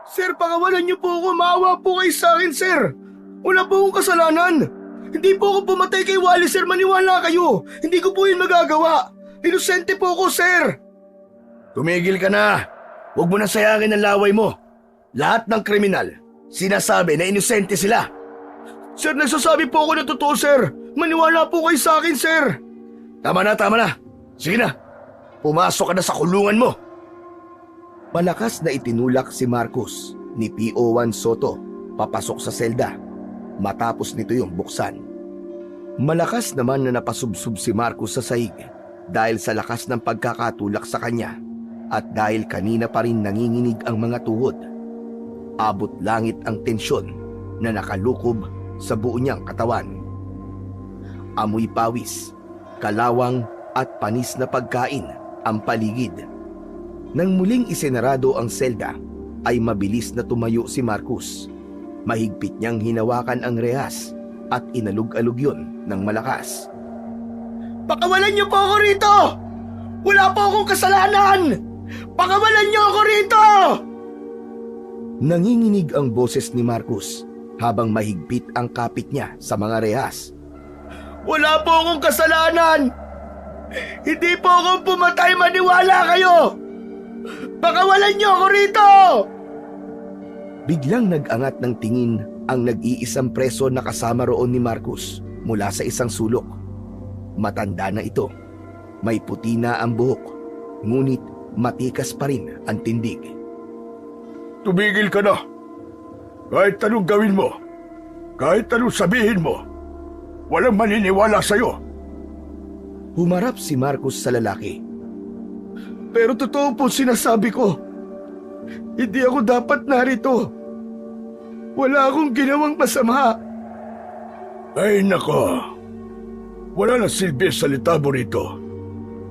Sir, pakawalan niyo po ako. Maawa po kayo sa akin, sir. Wala po akong kasalanan. Hindi po ako pumatay kay Wally, sir. Maniwala kayo. Hindi ko po yun magagawa. Inosente po ako, sir. Tumigil ka na. Huwag mo na sayangin ang laway mo. Lahat ng kriminal, sinasabi na inosente sila. Sir, nagsasabi po ako na totoo, sir. Maniwala po kayo sa akin, sir. Tama na, tama na. Sige na. Pumasok ka na sa kulungan mo. Malakas na itinulak si Marcos ni PO1 Soto papasok sa selda matapos nito yung buksan. Malakas naman na napasubsob si Marcos sa sahig dahil sa lakas ng pagkakatulak sa kanya at dahil kanina pa rin nanginginig ang mga tuhod. Abot langit ang tensyon na nakalukob sa buo niyang katawan. Amoy pawis, kalawang at panis na pagkain ang paligid. Nang muling isenarado ang selda, ay mabilis na tumayo si Marcos. Mahigpit niyang hinawakan ang rehas at inalug-alug yun ng malakas. Pakawalan niyo po ako rito! Wala po akong kasalanan! Pakawalan niyo ako rito! Nanginginig ang boses ni Marcos habang mahigpit ang kapit niya sa mga rehas. Wala po akong kasalanan! Hindi po ako pumatay, maniwala kayo! Pakawalan niyo ako rito! Biglang nag-angat ng tingin ang nag-iisang preso na kasama roon ni Marcos mula sa isang sulok. Matanda na ito. May puti na ang buhok, ngunit matikas pa rin ang tindig. Tumigil ka na. Kahit anong gawin mo, kahit anong sabihin mo, walang maniniwala sa'yo. Humarap si Marcos sa lalaki. Pero totoo po sinasabi ko. Hindi ako dapat narito. Wala akong ginawang masama. Ay nako. Wala na silbi sa salita mo rito.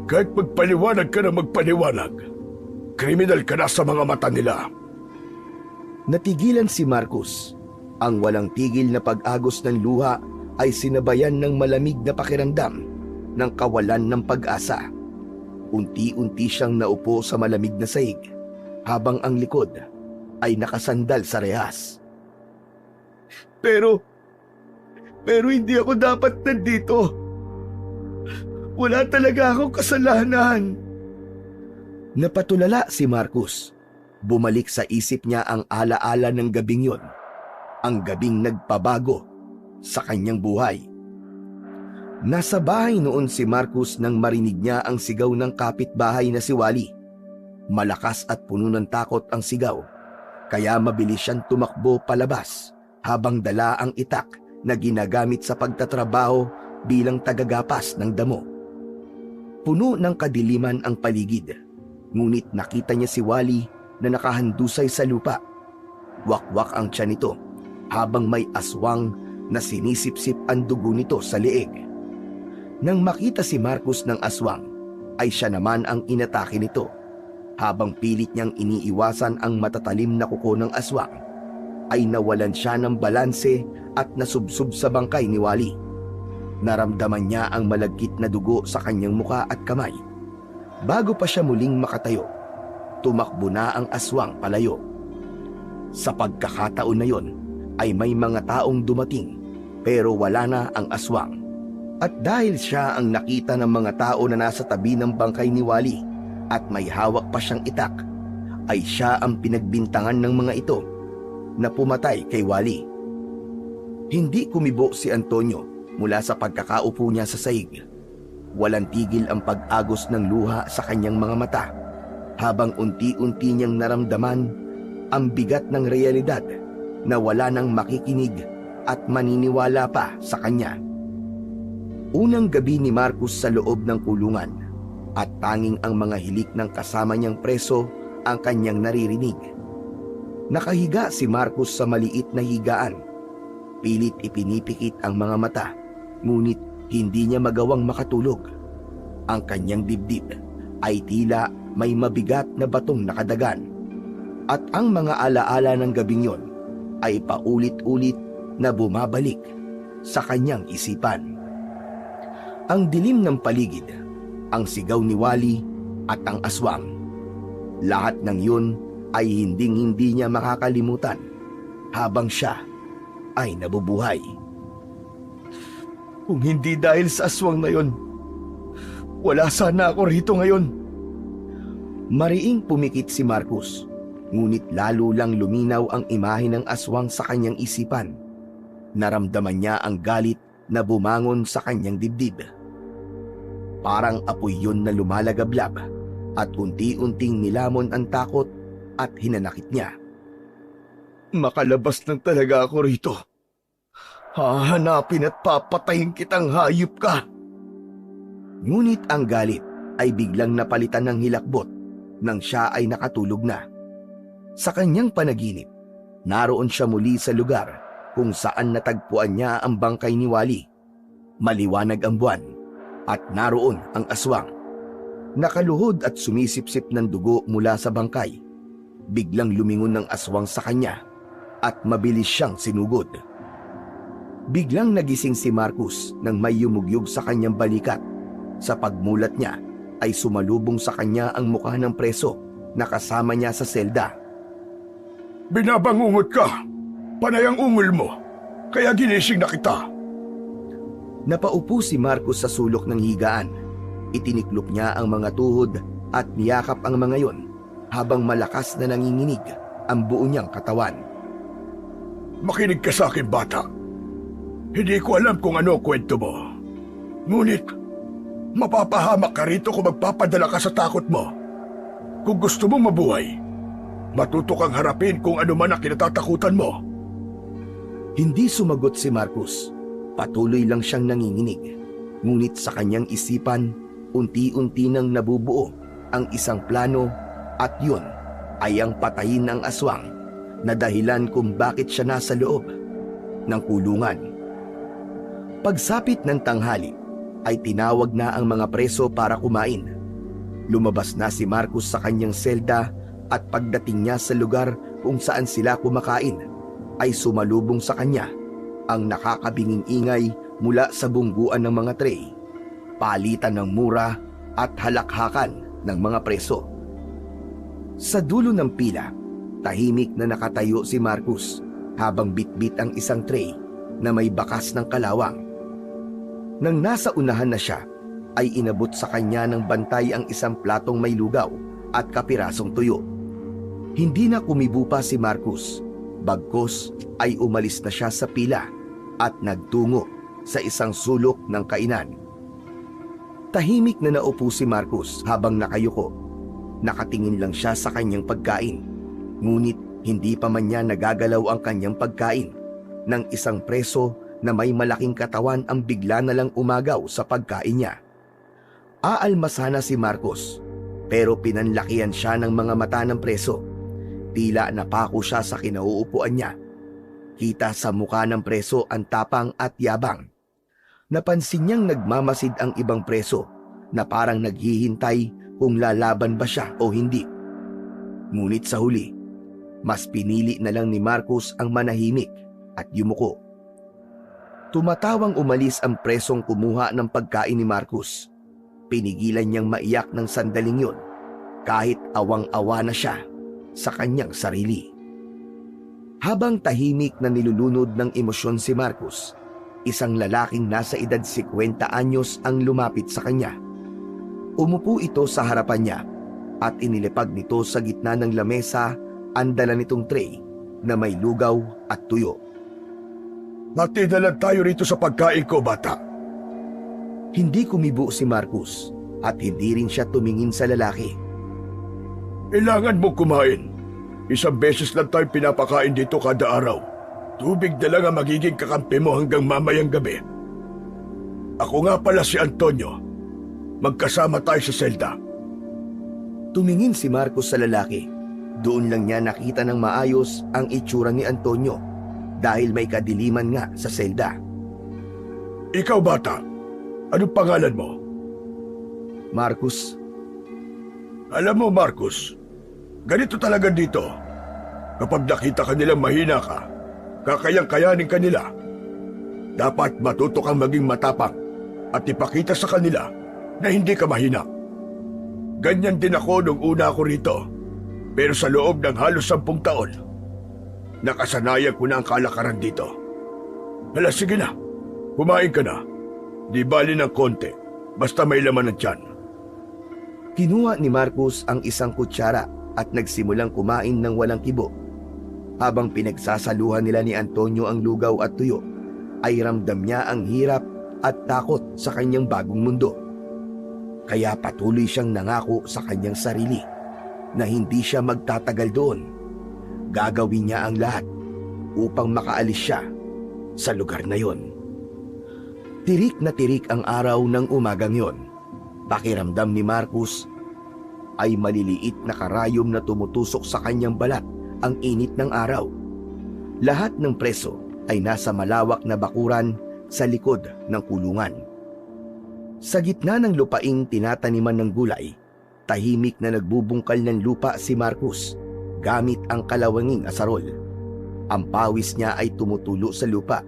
Kahit magpaliwanag ka na magpaliwanag, kriminal ka na sa mga mata nila. Natigilan si Marcos. Ang walang tigil na pag-agos ng luha ay sinabayan ng malamig na pakiramdam ng kawalan ng pag-asa. Unti-unti siyang naupo sa malamig na sahig habang ang likod ay nakasandal sa rehas. Pero hindi ako dapat nandito. Wala talaga akong kasalanan. Napatulala si Marcos. Bumalik sa isip niya ang alaala ng gabing yon. Ang gabing nagpabago sa kanyang buhay. Nasa bahay noon si Marcos nang marinig niya ang sigaw ng kapitbahay na si Wally. Malakas at puno ng takot ang sigaw, kaya mabilis siyang tumakbo palabas habang dala ang itak na ginagamit sa pagtatrabaho bilang tagagapas ng damo. Puno ng kadiliman ang paligid, ngunit nakita niya si Wally na nakahandusay sa lupa. Wakwak ang tiyan nito habang may aswang na sinisipsip ang dugo nito sa leeg. Nang makita si Marcos ng aswang, ay siya naman ang inatake nito. Habang pilit niyang iniiwasan ang matatalim na kuko ng aswang, ay nawalan siya ng balanse at nasubsob sa bangkay ni Wally. Naramdaman niya ang malagkit na dugo sa kanyang muka at kamay. Bago pa siya muling makatayo, tumakbo na ang aswang palayo. Sa pagkakataon na yon, ay may mga taong dumating pero wala na ang aswang. At dahil siya ang nakita ng mga tao na nasa tabi ng bangkay ni Wally at may hawak pa siyang itak, ay siya ang pinagbintangan ng mga ito na pumatay kay Wally. Hindi kumibo si Antonio mula sa pagkakaupo niya sa sahig. Walang tigil ang pag-agos ng luha sa kanyang mga mata habang unti-unti niyang naramdaman ang bigat ng realidad na wala nang makikinig at maniniwala pa sa kanya. Unang gabi ni Marcos sa loob ng kulungan at tanging ang mga hilik ng kasama niyang preso ang kanyang naririnig. Nakahiga si Marcos sa maliit na higaan. Pilit ipinipikit ang mga mata, ngunit hindi niya magawang makatulog. Ang kanyang dibdib ay tila may mabigat na batong nakadagan. At ang mga alaala ng gabing yon ay paulit-ulit na bumabalik sa kanyang isipan. Ang dilim ng paligid, ang sigaw ni Wally at ang aswang. Lahat ng yun ay hinding-hindi niya makakalimutan habang siya ay nabubuhay. Kung hindi dahil sa aswang na yon, wala sana ako rito ngayon. Mariing pumikit si Marcus, ngunit lalo lang luminaw ang imahe ng aswang sa kanyang isipan. Naramdaman niya ang galit na bumangon sa kanyang dibdib. Parang apoy yun na lumalagablab at unti-unting nilamon ang takot at hinanakit niya. Makalabas lang talaga ako rito. Hahanapin at papatayin kitang hayop ka. Ngunit ang galit ay biglang napalitan ng hilakbot nang siya ay nakatulog na. Sa kanyang panaginip, naroon siya muli sa lugar kung saan natagpuan niya ang bangkay ni Wally. Maliwanag ang buwan at naroon ang aswang. Nakaluhod at sumisipsip ng dugo mula sa bangkay. Biglang lumingon ng aswang sa kanya at mabilis siyang sinugod. Biglang nagising si Marcus nang may yumugyug sa kanyang balikat. Sa pagmulat niya ay sumalubong sa kanya ang mukha ng preso na kasama niya sa selda. Binabangungot ka! Panay ang ungol mo, kaya ginising na kita. Napaupo si Marcus sa sulok ng higaan. Itiniklop niya ang mga tuhod at niyakap ang mga yon habang malakas na nanginginig ang buo niyang katawan. Makinig ka sa akin, bata. Hindi ko alam kung ano ang kwento mo. Ngunit, mapapahamak ka rito kung magpapadala ka sa takot mo. Kung gusto mong mabuhay, matuto kang harapin kung ano man ang kinatatakutan mo. Hindi sumagot si Marcus. Patuloy lang siyang nanginginig. Ngunit sa kanyang isipan, unti-unti nang nabubuo ang isang plano at yun ay ang patayin ng aswang na dahilan kung bakit siya nasa loob ng kulungan. Pagsapit ng tanghali ay tinawag na ang mga preso para kumain. Lumabas na si Marcus sa kanyang selda at pagdating niya sa lugar kung saan sila kumakain ay sumalubong sa kanya ang nakakabinging ingay mula sa bungguan ng mga tray, palitan ng mura at halakhakan ng mga preso. Sa dulo ng pila, tahimik na nakatayo si Marcus habang bitbit ang isang tray na may bakas ng kalawang. Nang nasa unahan na siya, ay inabot sa kanya ng bantay ang isang platong may lugaw at kapirasong tuyo. Hindi na kumibo pa si Marcus, bagkus ay umalis na siya sa pila at nagtungo sa isang sulok ng kainan. Tahimik na naupo si Marcus habang nakayuko. Nakatingin lang siya sa kanyang pagkain. Ngunit hindi pa man niya nagagalaw ang kanyang pagkain nang isang preso na may malaking katawan ang bigla na lang umagaw sa pagkain niya. Aalmasana si Marcus, pero pinanlakihan siya ng mga mata ng preso. Tila napako siya sa kinauupuan niya. Kita sa mukha ng preso ang tapang at yabang. Napansin niyang nagmamasid ang ibang preso na parang naghihintay kung lalaban ba siya o hindi. Ngunit sa huli, mas pinili na lang ni Marcus ang manahimik at yumuko. Tumatawang umalis ang presong kumuha ng pagkain ni Marcus. Pinigilan niyang maiyak ng sandaling yun kahit awang-awa na siya sa kanyang sarili. Habang tahimik na nilulunod ng emosyon si Marcus, isang lalaking nasa edad 50 anyos ang lumapit sa kanya. Umupo ito sa harapan niya at inilipag nito sa gitna ng lamesa ang dala nitong tray na may lugaw at tuyo. Natinalan tayo rito sa pagkain ko, bata. Hindi kumibo si Marcus at hindi rin siya tumingin sa lalaki. Kailangan mo kumain. Isang beses lang tayo pinapakain dito kada araw. Tubig na lang ang magiging kakampi mo hanggang mamayang gabi. Ako nga pala si Antonio. Magkasama tayo sa selda. Tumingin si Marcus sa lalaki. Doon lang niya nakita ng maayos ang itsura ni Antonio dahil may kadiliman nga sa selda. Ikaw, bata, anong pangalan mo? Marcus. Alam mo, Marcus, ganito talaga dito. Kapag nakita ka nilang mahina ka, kakayang-kayanin ka nila. Dapat matuto kang maging matapang at ipakita sa kanila na hindi ka mahina. Ganyan din ako nung una ako rito. Pero sa loob ng halos 10 taon, nakasanayan ko na ang kalakaran dito. Hala, sige na. Kumain ka na. Di bali ng konti, basta may laman ng tiyan. Kinuha ni Marcos ang isang kutsara at nagsimulang kumain ng walang kibo. Habang pinagsasaluhan nila ni Antonio ang lugaw at tuyo, ay ramdam niya ang hirap at takot sa kanyang bagong mundo. Kaya patuloy siyang nangako sa kanyang sarili na hindi siya magtatagal doon. Gagawin niya ang lahat upang makaalis siya sa lugar na yon. Tirik na tirik ang araw ng umagang yon. Pakiramdam ni Marcos ay maliliit na karayom na tumutusok sa kanyang balat ang init ng araw. Lahat ng preso ay nasa malawak na bakuran sa likod ng kulungan. Sa gitna ng lupaing tinataniman ng gulay, tahimik na nagbubungkal ng lupa si Marcos gamit ang kalawanging asarol. Ang pawis niya ay tumutulo sa lupa.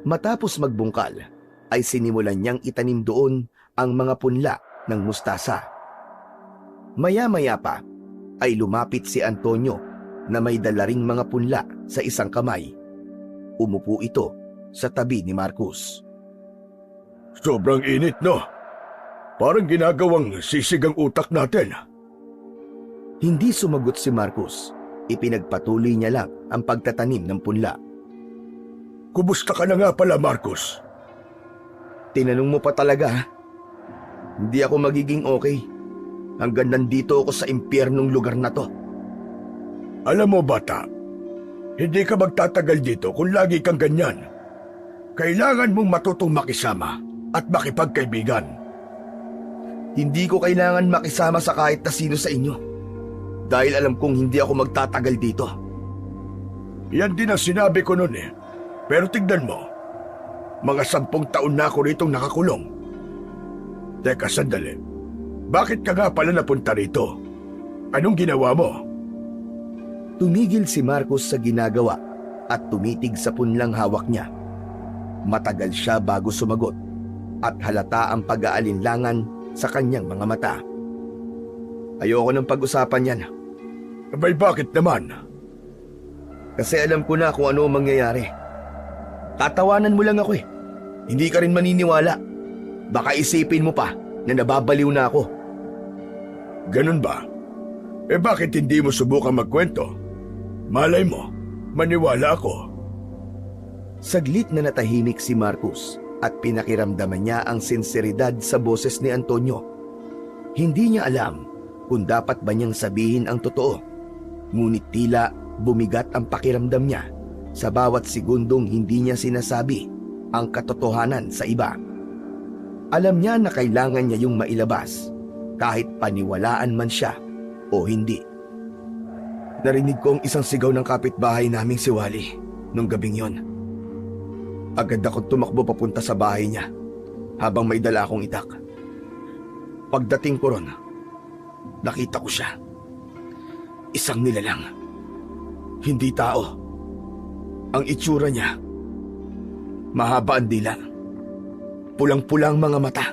Matapos magbungkal, ay sinimulan niyang itanim doon ang mga punla ng mustasa. Maya-maya pa ay lumapit si Antonio na may dala ring mga punla sa isang kamay. Umupo ito sa tabi ni Marcos. Sobrang init, no? Parang ginagawang sisig ang utak natin. Hindi sumagot si Marcos. Ipinagpatuloy niya lang ang pagtatanim ng punla. Kumusta ka na nga pala, Marcos? Tinanong mo pa talaga, ha? Hindi ako magiging okay hanggang nandito ako sa impyernong lugar na to. Alam mo, bata, hindi ka magtatagal dito kung lagi kang ganyan. Kailangan mong matutong makisama at makipagkaibigan. Hindi ko kailangan makisama sa kahit na sino sa inyo dahil alam kong hindi ako magtatagal dito. Yan din ang sinabi ko noon eh. Pero tignan mo, mga 10 taon na ako ritong nakakulong. Teka, sandali. Bakit ka nga pala napunta rito? Anong ginawa mo? Tumigil si Marcos sa ginagawa at tumitig sa punlang hawak niya. Matagal siya bago sumagot at halata ang pag-aalinlangan sa kanyang mga mata. Ayoko ng pag-usapan yan. Abay, bakit naman? Kasi alam ko na kung ano ang mangyayari. Tatawanan mo lang ako eh. Hindi ka rin maniniwala. Baka isipin mo pa na nababaliw na ako. Ganun ba? Eh bakit hindi mo subukan magkwento? Malay mo, maniwala ako. Saglit na natahimik si Marcos at pinakiramdaman niya ang sinseridad sa boses ni Antonio. Hindi niya alam kung dapat ba niyang sabihin ang totoo. Ngunit tila bumigat ang pakiramdam niya sa bawat segundong hindi niya sinasabi ang katotohanan sa iba. Alam niya na kailangan niya yung mailabas kahit paniwalaan man siya o hindi. Narinig ko ang isang sigaw ng kapitbahay naming si Wally nung gabing yon. Agad akong tumakbo papunta sa bahay niya habang may dala akong itak. Pagdating ko ron, nakita ko siya. Isang nilalang. Hindi tao. Ang itsura niya, mahaba ang dila. Pulang-pulang mga mata.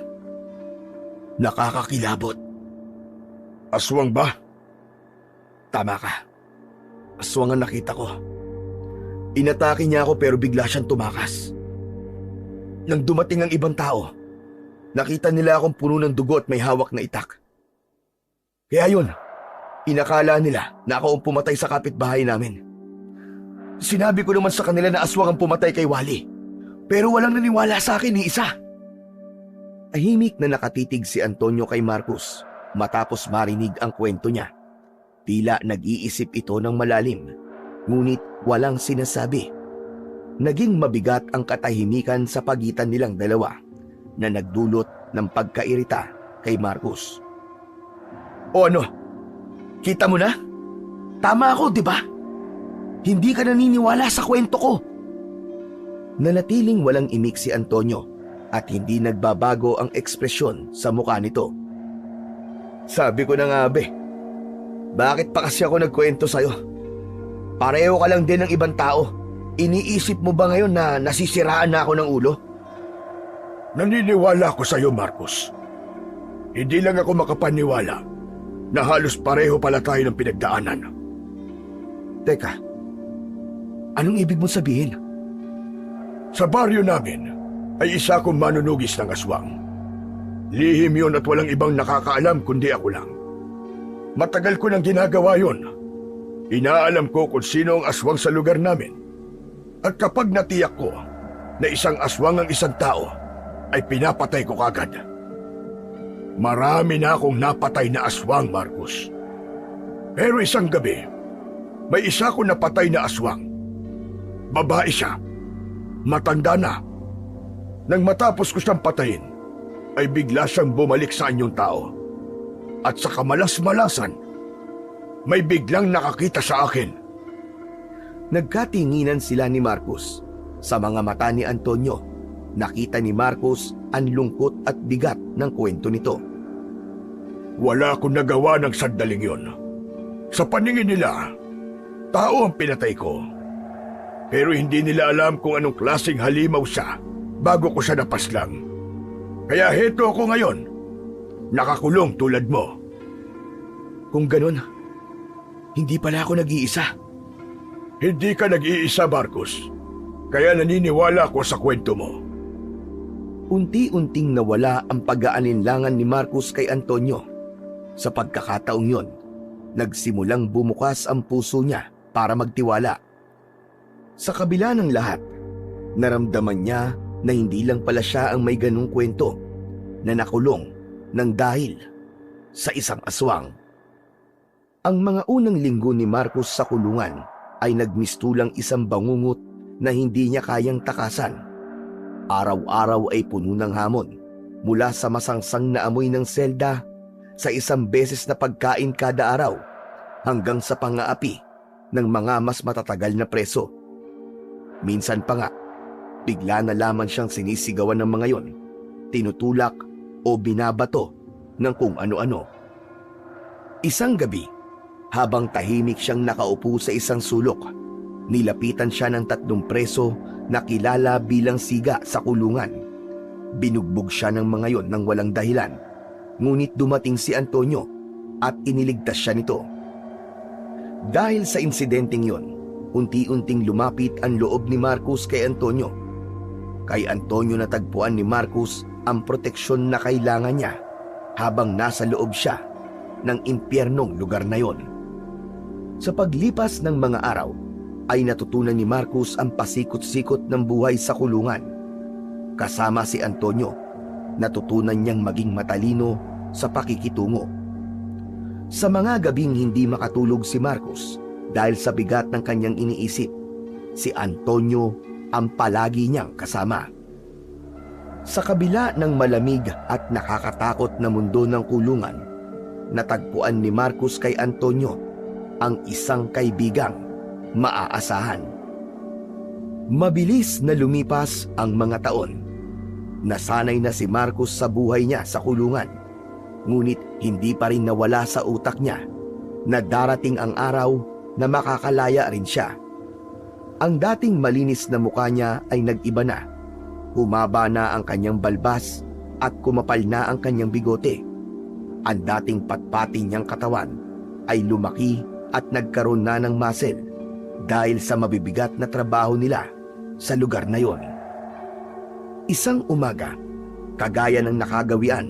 Nakakakilabot. Aswang ba? Tama ka. Aswang ang nakita ko. Inatake niya ako pero bigla siyang tumakas. Nang dumating ang ibang tao, nakita nila akong puno ng dugo at may hawak na itak. Kaya yun, inakala nila na ako ang pumatay sa kapitbahay namin. Sinabi ko naman sa kanila na aswang ang pumatay kay Wally, pero walang naniwala sa akin ni isa. Tahimik na nakatitig si Antonio kay Marcos matapos marinig ang kwento niya. Tila nag-iisip ito ng malalim, ngunit walang sinasabi. Naging mabigat ang katahimikan sa pagitan nilang dalawa na nagdulot ng pagkairita kay Marcos. O ano? Kita mo na? Tama ako, di ba? Hindi ka naniniwala sa kwento ko. Nanatiling walang imik si Antonio at hindi nagbabago ang ekspresyon sa mukha nito. Sabi ko na nga, be, bakit pa kasi ako nagkwento sa'yo? Pareho ka lang din ng ibang tao. Iniisip mo ba ngayon na nasisiraan na ako ng ulo? Naniniwala ako sa'yo, Marcos. Hindi lang ako makapaniwala na halos pareho pala tayo ng pinagdaanan. Teka, anong ibig mong sabihin? Sa baryo namin ay isa akong manunugis ng aswang. Lihim yun at walang ibang nakakaalam kundi ako lang. Matagal ko nang ginagawa yun. Inaalam ko kung sino ang aswang sa lugar namin. At kapag natiyak ko na isang aswang ang isang tao, ay pinapatay ko kagad. Marami na akong napatay na aswang, Marcus. Pero isang gabi, may isa akong napatay na aswang. Babae siya. Matanda na. Nang matapos ko siyang patayin, ay bigla siyang bumalik sa anyong tao. At sa kamalas-malasan, may biglang nakakita sa akin. Nagkatinginan sila ni Marcus. Sa mga mata ni Antonio, nakita ni Marcus ang lungkot at bigat ng kwento nito. Wala akong nagawa ng sandaling yon. Sa paningin nila, tao ang pinatay ko. Pero hindi nila alam kung anong klaseng halimaw siya bago ko siya napaslang. Kaya heto ako ngayon, nakakulong tulad mo. Kung ganun, hindi pala ako nag-iisa. Hindi ka nag-iisa, Marcus. Kaya naniniwala ako sa kwento mo. Unti-unting nawala ang pag-aalinlangan ni Marcus kay Antonio. Sa pagkakataong yon, nagsimulang bumukas ang puso niya para magtiwala. Sa kabila ng lahat, naramdaman niya na hindi lang pala siya ang may ganung kwento na nakulong ng dahil sa isang aswang. Ang mga unang linggo ni Marcus sa kulungan ay nagmistulang isang bangungot na hindi niya kayang takasan. Araw-araw ay puno ng hamon mula sa masangsang na amoy ng selda, sa isang beses na pagkain kada araw, hanggang sa pangaapi ng mga mas matatagal na preso. Minsan pa nga, bigla na lamang siyang sinisigawan ng mga yon, tinutulak o binabato ng kung ano-ano. Isang gabi, habang tahimik siyang nakaupo sa isang sulok, nilapitan siya ng 3 preso na kilala bilang siga sa kulungan. Binugbog siya ng mga yon ng walang dahilan, ngunit dumating si Antonio at iniligtas siya nito. Dahil sa insidenteng yon, unti-unting lumapit ang loob ni Marcus kay Antonio. Kay Antonio natagpuan ni Marcus ang proteksyon na kailangan niya habang nasa loob siya ng impyernong lugar na yon. Sa paglipas ng mga araw, ay natutunan ni Marcus ang pasikot-sikot ng buhay sa kulungan. Kasama si Antonio, natutunan niyang maging matalino sa pakikitungo. Sa mga gabing hindi makatulog si Marcus dahil sa bigat ng kanyang iniisip, si Antonio ang palagi niyang kasama. Sa kabila ng malamig at nakakatakot na mundo ng kulungan, natagpuan ni Marcus kay Antonio ang isang kaibigang maaasahan. Mabilis na lumipas ang mga taon. Nasanay na si Marcus sa buhay niya sa kulungan. Ngunit hindi pa rin nawala sa utak niya na darating ang araw na makakalaya rin siya. Ang dating malinis na mukha niya ay nag-iba na. Humaba na ang kanyang balbas at kumapal na ang kanyang bigote. Ang dating patpati niyang katawan ay lumaki at nagkaroon na ng muscle dahil sa mabibigat na trabaho nila sa lugar na yon. Isang umaga, kagaya ng nakagawian,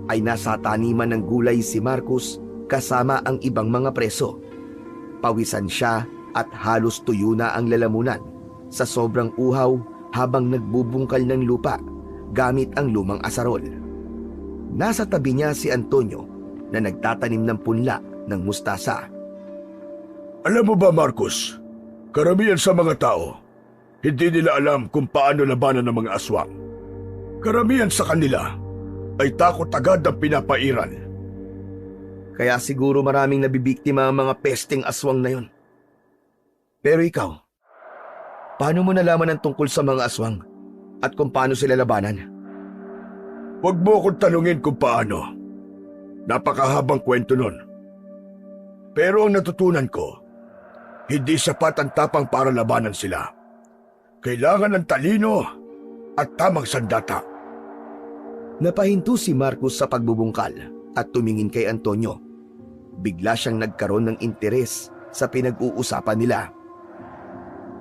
ay nasa taniman ng gulay si Marcus kasama ang ibang mga preso. Pawisan siya at halos tuyo na ang lalamunan sa sobrang uhaw habang nagbubungkal ng lupa gamit ang lumang asarol. Nasa tabi niya si Antonio na nagtatanim ng punla ng mustasa. Alam mo ba, Marcus, karamihan sa mga tao, hindi nila alam kung paano labanan ng mga aswang. Karamihan sa kanila ay takot agad ang pinapairal. Kaya siguro maraming nabibiktima ang mga pesteng aswang na yon. Pero ikaw, paano mo nalaman ang tungkol sa mga aswang at kung paano sila labanan? Huwag mo akong tanungin kung paano. Napakahabang kwento nun. Pero ang natutunan ko, hindi sapat ang tapang para labanan sila. Kailangan ng talino at tamang sandata. Napahinto si Marcus sa pagbubungkal at tumingin kay Antonio. bigla siyang nagkaroon ng interes sa pinag-uusapan nila.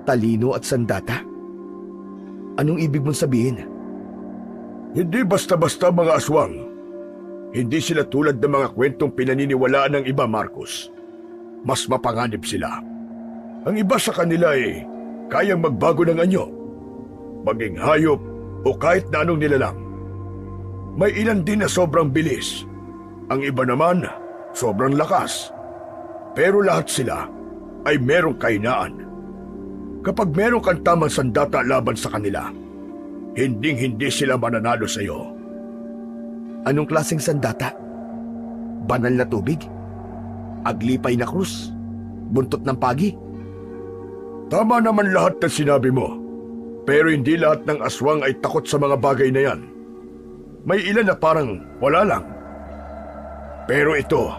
Talino at sandata? Anong ibig mong sabihin? Hindi basta-basta mga aswang. Hindi sila tulad ng mga kwentong pinaniniwalaan ng iba, Marcos. Mas mapanganib sila. Ang iba sa kanila ay kayang magbago ng anyo, maging hayop o kahit na anong nilalang. May ilan din na sobrang bilis. Ang iba naman, sobrang lakas. Pero lahat sila ay merong kahinaan. Kapag meron kang tamang sandata laban sa kanila, hinding-hindi sila mananalo sa iyo. Anong klaseng sandata? Banal na tubig? Aglipay na krus? Buntot ng pagi? Tama naman lahat ng sinabi mo. Pero hindi lahat ng aswang ay takot sa mga bagay na yan. May ilan na parang wala lang. Pero ito...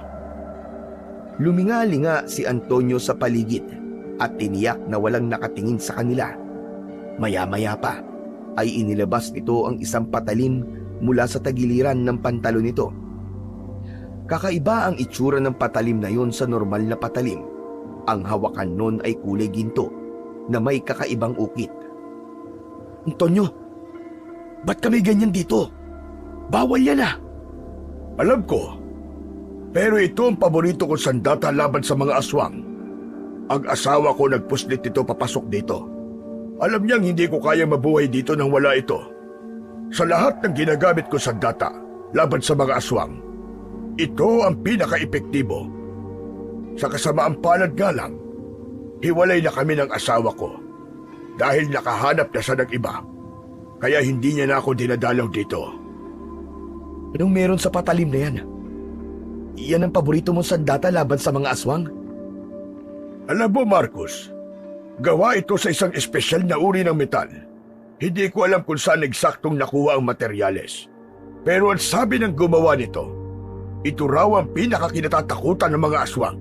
Luminga-linga si Antonio sa paligid at tiniyak na walang nakatingin sa kanila. Maya-maya pa ay inilabas nito ang isang patalim mula sa tagiliran ng pantalon nito. Kakaiba ang itsura ng patalim na yun sa normal na patalim. Ang hawakan nun ay kulay ginto na may kakaibang ukit. Antonio, ba't kami ganyan dito? Bawal yan ah! Alam ko. Pero ito ang paborito kong sandata laban sa mga aswang. Ang asawa ko nagpuslit ito papasok dito. Alam niyang hindi ko kaya mabuhay dito nang wala ito. Sa lahat ng ginagamit ko sandata laban sa mga aswang, ito ang pinaka-epektibo. Sa kasamaang palad nga lang, hiwalay na kami ng asawa ko dahil nakahanap na siya ng iba. Kaya hindi niya na ako dinadalaw dito. Anong meron sa patalim na yan? Yan ang paborito mong sandata laban sa mga aswang? Alam mo, Marcos, gawa ito sa isang espesyal na uri ng metal. Hindi ko alam kung saan eksaktong nakuha ang materyales. Pero ang sabi ng gumawa nito, ito raw ang pinakakinatatakutan ng mga aswang.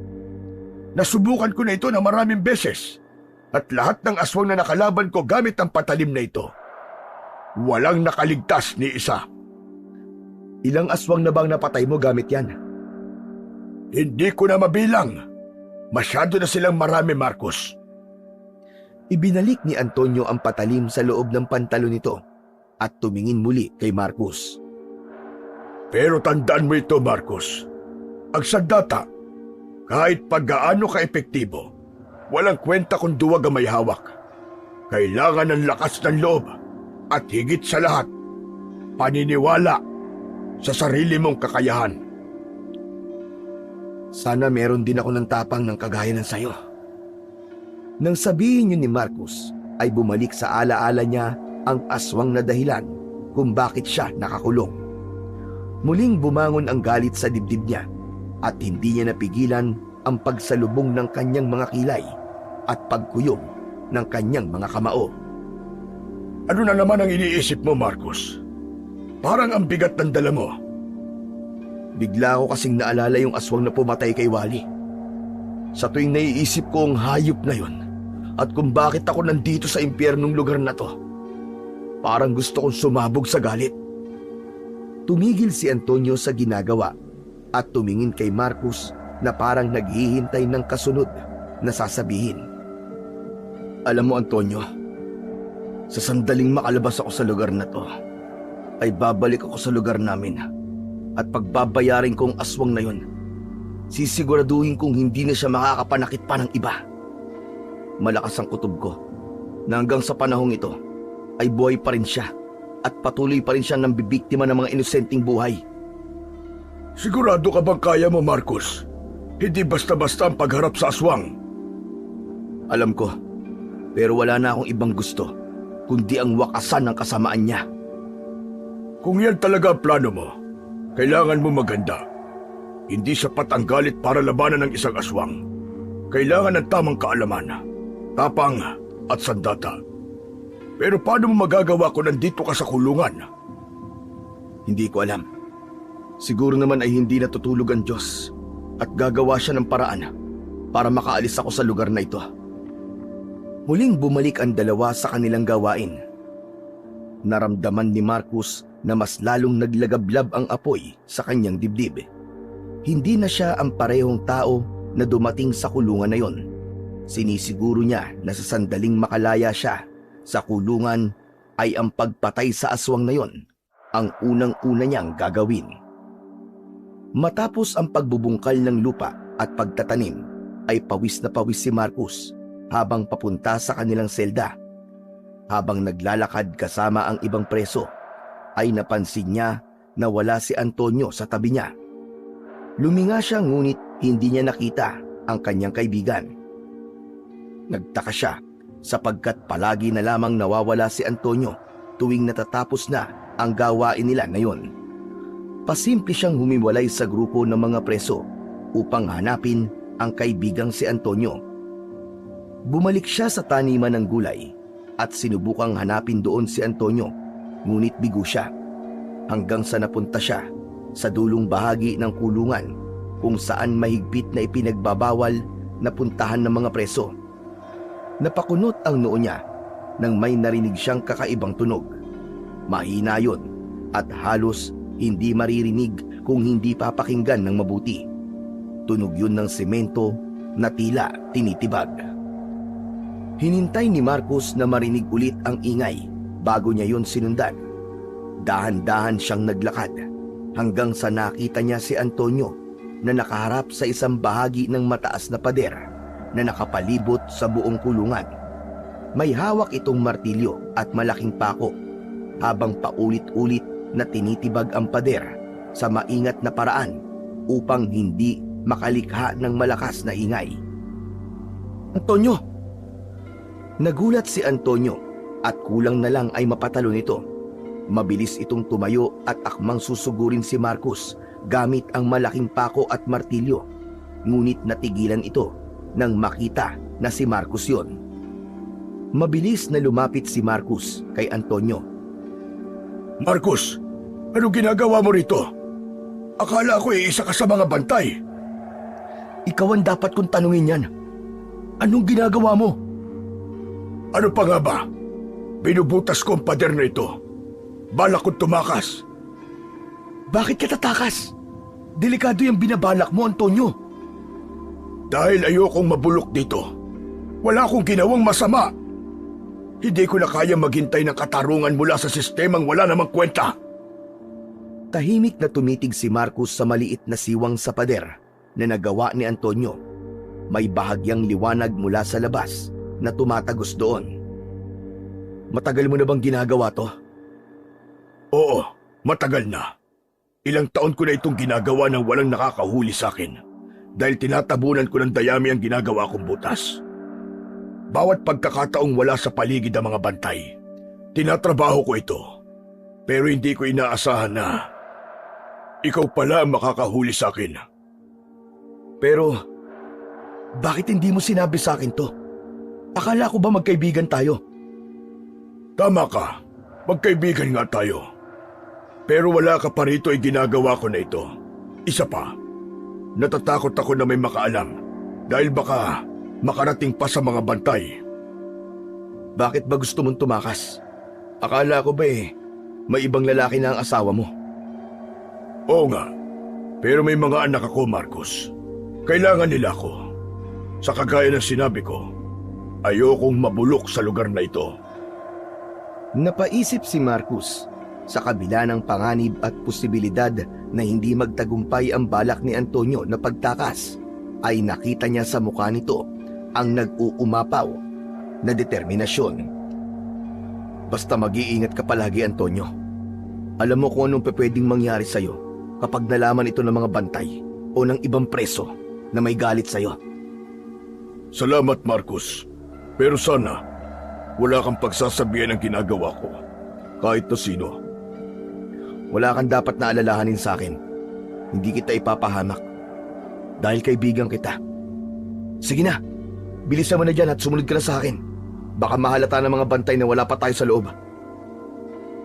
Nasubukan ko na ito na maraming beses. At lahat ng aswang na nakalaban ko gamit ang patalim na ito. Walang nakaligtas ni isa. Ilang aswang na bang napatay mo gamit yan? Hindi ko na mabilang. Masyado na silang marami, Marcos. Ibinalik ni Antonio ang patalim sa loob ng pantalon nito at tumingin muli kay Marcos. Pero tandaan mo ito, Marcos. Ang sandata, kahit pag-gaano ka-epektibo, walang kwenta kung duwag ang may hawak. Kailangan ng lakas ng loob at higit sa lahat, paniniwala sa sarili mong kakayahan. Sana meron din ako ng tapang ng kagaya ng sayo. Nang sabihin yun ni Marcos, ay bumalik sa alaala niya ang aswang na dahilan kung bakit siya nakakulong. Muling bumangon ang galit sa dibdib niya at hindi niya napigilan ang pagsalubong ng kanyang mga kilay at pagkuyog ng kanyang mga kamao. Ano na naman ang iniisip mo, Marcos? Parang ang bigat ng dala mo. Bigla ko kasing naalala yung aswang na pumatay kay Wally. Sa tuwing naiisip ko ang hayop na yun at kung bakit ako nandito sa impyernong lugar na to, parang gusto kong sumabog sa galit. Tumigil si Antonio sa ginagawa at tumingin kay Marcos na parang naghihintay ng kasunod na sasabihin. Alam mo, Antonio, sa sandaling makalabas ako sa lugar na to, ay babalik ako sa lugar namin at pagbabayarin ko ang aswang na yun. Sisiguraduhin kong hindi na siya makakapanakit pa ng iba. Malakas ang kutob ko na hanggang sa panahong ito ay buhay pa rin siya at patuloy pa rin siya ng bibiktima ng mga inosenteng buhay. Sigurado ka bang kaya mo, Marcos? Hindi basta-basta ang pagharap sa aswang. Alam ko, pero wala na akong ibang gusto kundi ang wakasan ng kasamaan niya. Kung yan talaga ang plano mo, kailangan mo maganda. Hindi sapat ang galit para labanan ng isang aswang. Kailangan ng tamang kaalaman, tapang at sandata. Pero paano mo magagawa kung nandito ka sa kulungan? Hindi ko alam. Siguro naman ay hindi natutulog ang Diyos at gagawa siya ng paraan para makaalis ako sa lugar na ito. Muling bumalik ang dalawa sa kanilang gawain. Naramdaman ni Marcos na mas lalong naglagablab ang apoy sa kanyang dibdib. Hindi na siya ang parehong tao na dumating sa kulungan na yon. Sinisiguro niya na sa sandaling makalaya siya sa kulungan ay ang pagpatay sa aswang na yon ang unang-una niyang gagawin. Matapos ang pagbubungkal ng lupa at pagtatanim, ay pawis na pawis si Marcos habang papunta sa kanilang selda. Habang naglalakad kasama ang ibang preso, ay napansin niya na wala si Antonio sa tabi niya. Luminga siya ngunit hindi niya nakita ang kanyang kaibigan. Nagtaka siya sapagkat palagi na lamang nawawala si Antonio tuwing natatapos na ang gawain nila ngayon. Pasimple siyang humiwalay sa grupo ng mga preso upang hanapin ang kaibigang si Antonio. Bumalik siya sa taniman ng gulay at sinubukang hanapin doon si Antonio, ngunit bigo siya hanggang sa napunta siya sa dulong bahagi ng kulungan kung saan mahigpit na ipinagbabawal na puntahan ng mga preso. Napakunot ang noo niya nang may narinig siyang kakaibang tunog. Mahina yun at halos hindi maririnig kung hindi papakinggan ng mabuti. Tunog yun ng semento na tila tinitibag. Hinintay ni Marcos na marinig ulit ang ingay bago niya yun sinundan. Dahan-dahan siyang naglakad hanggang sa nakita niya si Antonio na nakaharap sa isang bahagi ng mataas na pader na nakapalibot sa buong kulungan. May hawak itong martilyo at malaking pako habang paulit-ulit na tinitibag ang pader sa maingat na paraan upang hindi makalikha ng malakas na ingay. Antonio! Nagulat si Antonio at kulang na lang ay mapatalo nito. Mabilis itong tumayo at akmang susugurin si Marcos gamit ang malaking pako at martilyo. Ngunit natigilan ito nang makita na si Marcos yon. Mabilis na lumapit si Marcos kay Antonio. Marcos, anong ginagawa mo rito? Akala ko isa ka sa mga bantay. Ikaw ang dapat kong tanungin yan. Anong ginagawa mo? Ano pa nga ba? Binubutas ko ang pader na ito. Balak kong tumakas. Bakit ka tatakas? Delikado yung binabalak mo, Antonio. Dahil ayokong mabulok dito. Wala akong ginawang masama. Hindi ko na kaya maghintay ng katarungan mula sa sistemang wala namang kwenta. Tahimik na tumitig si Marcos sa maliit na siwang sa pader na nagawa ni Antonio. May bahagyang liwanag mula sa labas na tumatagos doon. Matagal mo na bang ginagawa to? Oo, matagal na. Ilang taon ko na itong ginagawa nang walang nakakahuli sa akin dahil tinatabunan ko ng dayami ang ginagawa kong butas. Bawat pagkakataong wala sa paligid ang mga bantay, tinatrabaho ko ito. Pero hindi ko inaasahan na ikaw pala ang makakahuli sa akin. Pero, bakit hindi mo sinabi sa akin to? Akala ko ba magkaibigan tayo? Tama ka, magkaibigan nga tayo. Pero wala ka pa rito ay ginagawa ko na ito. Isa pa, natatakot ako na may makaalam dahil baka makarating pa sa mga bantay. Bakit ba gusto mong tumakas? Akala ko ba may ibang lalaki na ang asawa mo? Oo nga, pero may mga anak ako, Marcos. Kailangan nila ako. Sa kagaya ng sinabi ko, ayokong mabulok sa lugar na ito. Napaisip si Marcos sa kabila ng panganib at posibilidad na hindi magtagumpay ang balak ni Antonio na pagtakas, ay nakita niya sa mukha nito ang nag-uumapaw na determinasyon. Basta mag-iingat ka palagi, Antonio. Alam mo kung anong pwedeng mangyari sa'yo kapag nalaman ito ng mga bantay o ng ibang preso na may galit sa'yo. Salamat, Marcos. Pero sana, wala kang pagsasabihan ng ginagawa ko. Kahit na sino. Wala kang dapat na alalahanin sa akin. Hindi kita ipapahamak. Dahil kaibigan kita. Sige na, bilisan mo na dyan at sumunod ka na sa akin. Baka mahalata ng mga bantay na wala pa tayo sa loob.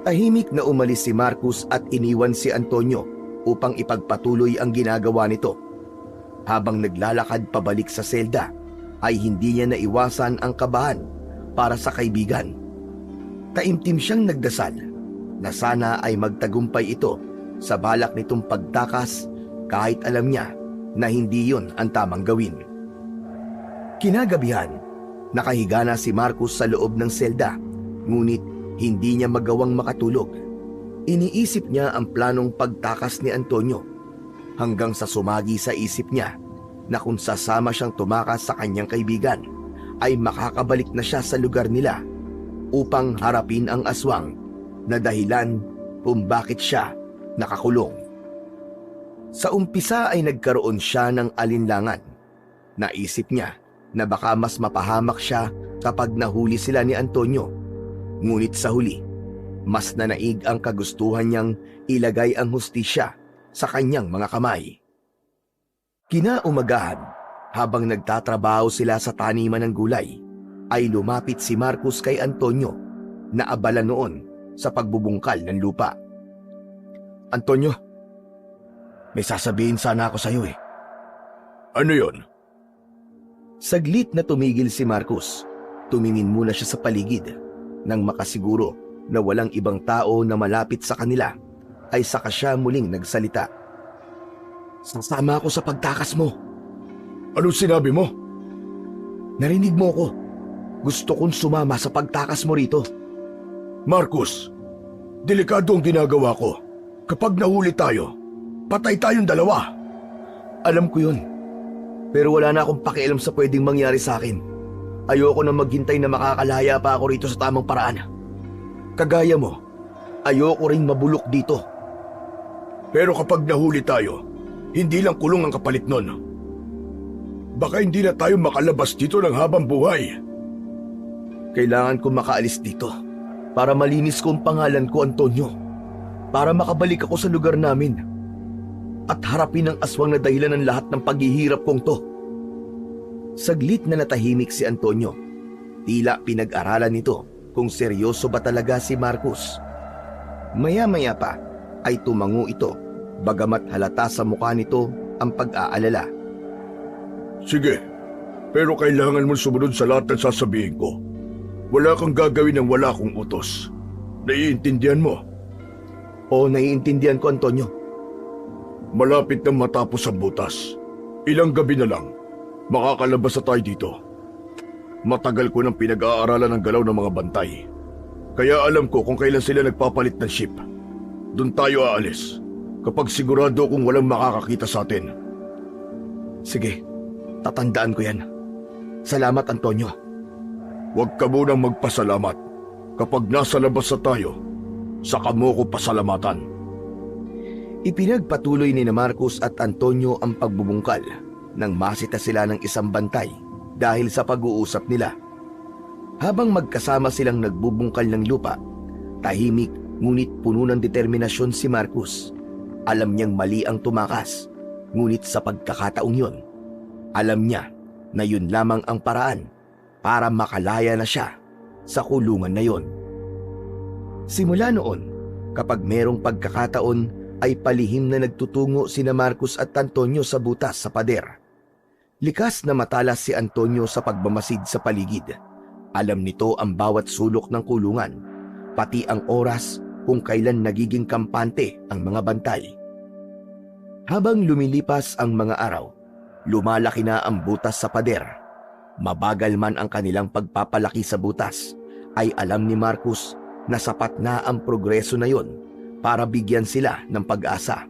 Tahimik na umalis si Marcos at iniwan si Antonio upang ipagpatuloy ang ginagawa nito. Habang naglalakad pabalik sa selda, ay hindi niya naiwasan ang kabahan para sa kaibigan. Taimtim siyang nagdasal na sana ay magtagumpay ito sa balak nitong pagtakas kahit alam niya na hindi yon ang tamang gawin. Kinagabihan, nakahiga na si Marcos sa loob ng selda, ngunit hindi niya magawang makatulog. Iniisip niya ang planong pagtakas ni Antonio hanggang sa sumagi sa isip niya na kung sasama siyang tumakas sa kanyang kaibigan ay makakabalik na siya sa lugar nila upang harapin ang aswang na dahilan kung bakit siya nakakulong. Sa umpisa ay nagkaroon siya ng alinlangan. Naisip niya na baka mas mapahamak siya kapag nahuli sila ni Antonio. Ngunit sa huli, mas nanaig ang kagustuhan niyang ilagay ang hustisya sa kanyang mga kamay. Kinaumagahan, habang nagtatrabaho sila sa taniman ng gulay, ay lumapit si Marcos kay Antonio na abala noon sa pagbubungkal ng lupa. "Antonio, may sasabihin sana ako sa iyo eh." Ano yon? Saglit na tumigil si Marcos. Tumingin muna siya sa paligid. Nang makasiguro na walang ibang tao na malapit sa kanila, ay saka siya muling nagsalita. "Sasama ako sa pagtakas mo." Anong sinabi mo? "Narinig mo ko. Gusto kong sumama sa pagtakas mo rito." Marcos, delikado ang ginagawa ko. Kapag nahuli tayo, patay tayong dalawa. "Alam ko yun. Pero wala na akong pakialam sa pwedeng mangyari sa akin. Ayoko na maghintay na makakalaya pa ako rito sa tamang paraan. Kagaya mo, ayoko ring mabulok dito." Pero kapag nahuli tayo, hindi lang kulong ang kapalit nun. Baka hindi na tayo makalabas dito ng habang buhay. "Kailangan ko makaalis dito para malinis ko ang pangalan ko, Antonio. Para makabalik ako sa lugar namin at harapin ang aswang na dahilan ng lahat ng paghihirap kong to." Saglit na natahimik si Antonio. Tila pinag-aralan nito kung seryoso ba talaga si Marcos. Maya-maya pa ay tumango ito, bagamat halata sa mukha nito ang pag-aalala. Sige, pero kailangan mo sumunod sa lahat ng sasabihin ko. Wala kang gagawin ng wala kong utos. Naiintindihan mo? "Oo, naiintindihan ko, Antonio." Malapit na matapos ang butas. Ilang gabi na lang, makakalabas na tayo dito. Matagal ko nang pinag-aaralan ng galaw ng mga bantay. Kaya alam ko kung kailan sila nagpapalit ng ship. Doon tayo aalis, kapag sigurado kung walang makakakita sa atin. "Sige, tatandaan ko yan. Salamat, Antonio." Huwag ka munang magpasalamat. Kapag nasa labas na tayo, saka mo ko pasalamatan. Ipinagpatuloy ni Marcos at Antonio ang pagbubungkal nang masita sila ng isang bantay dahil sa pag-uusap nila. Habang magkasama silang nagbubungkal ng lupa, tahimik ngunit puno ng determinasyon si Marcos. Alam niyang mali ang tumakas, ngunit sa pagkakataong yun, alam niya na yun lamang ang paraan para makalaya na siya sa kulungan na yun. Simula noon, kapag merong pagkakataon ay palihim na nagtutungo sina Marcos at Antonio sa butas sa pader. Likas na matalas si Antonio sa pagmamasid sa paligid. Alam nito ang bawat sulok ng kulungan, pati ang oras kung kailan nagiging kampante ang mga bantay. Habang lumilipas ang mga araw, lumalaki na ang butas sa pader. Mabagal man ang kanilang pagpapalaki sa butas, ay alam ni Marcos na sapat na ang progreso na yon para bigyan sila ng pag-asa.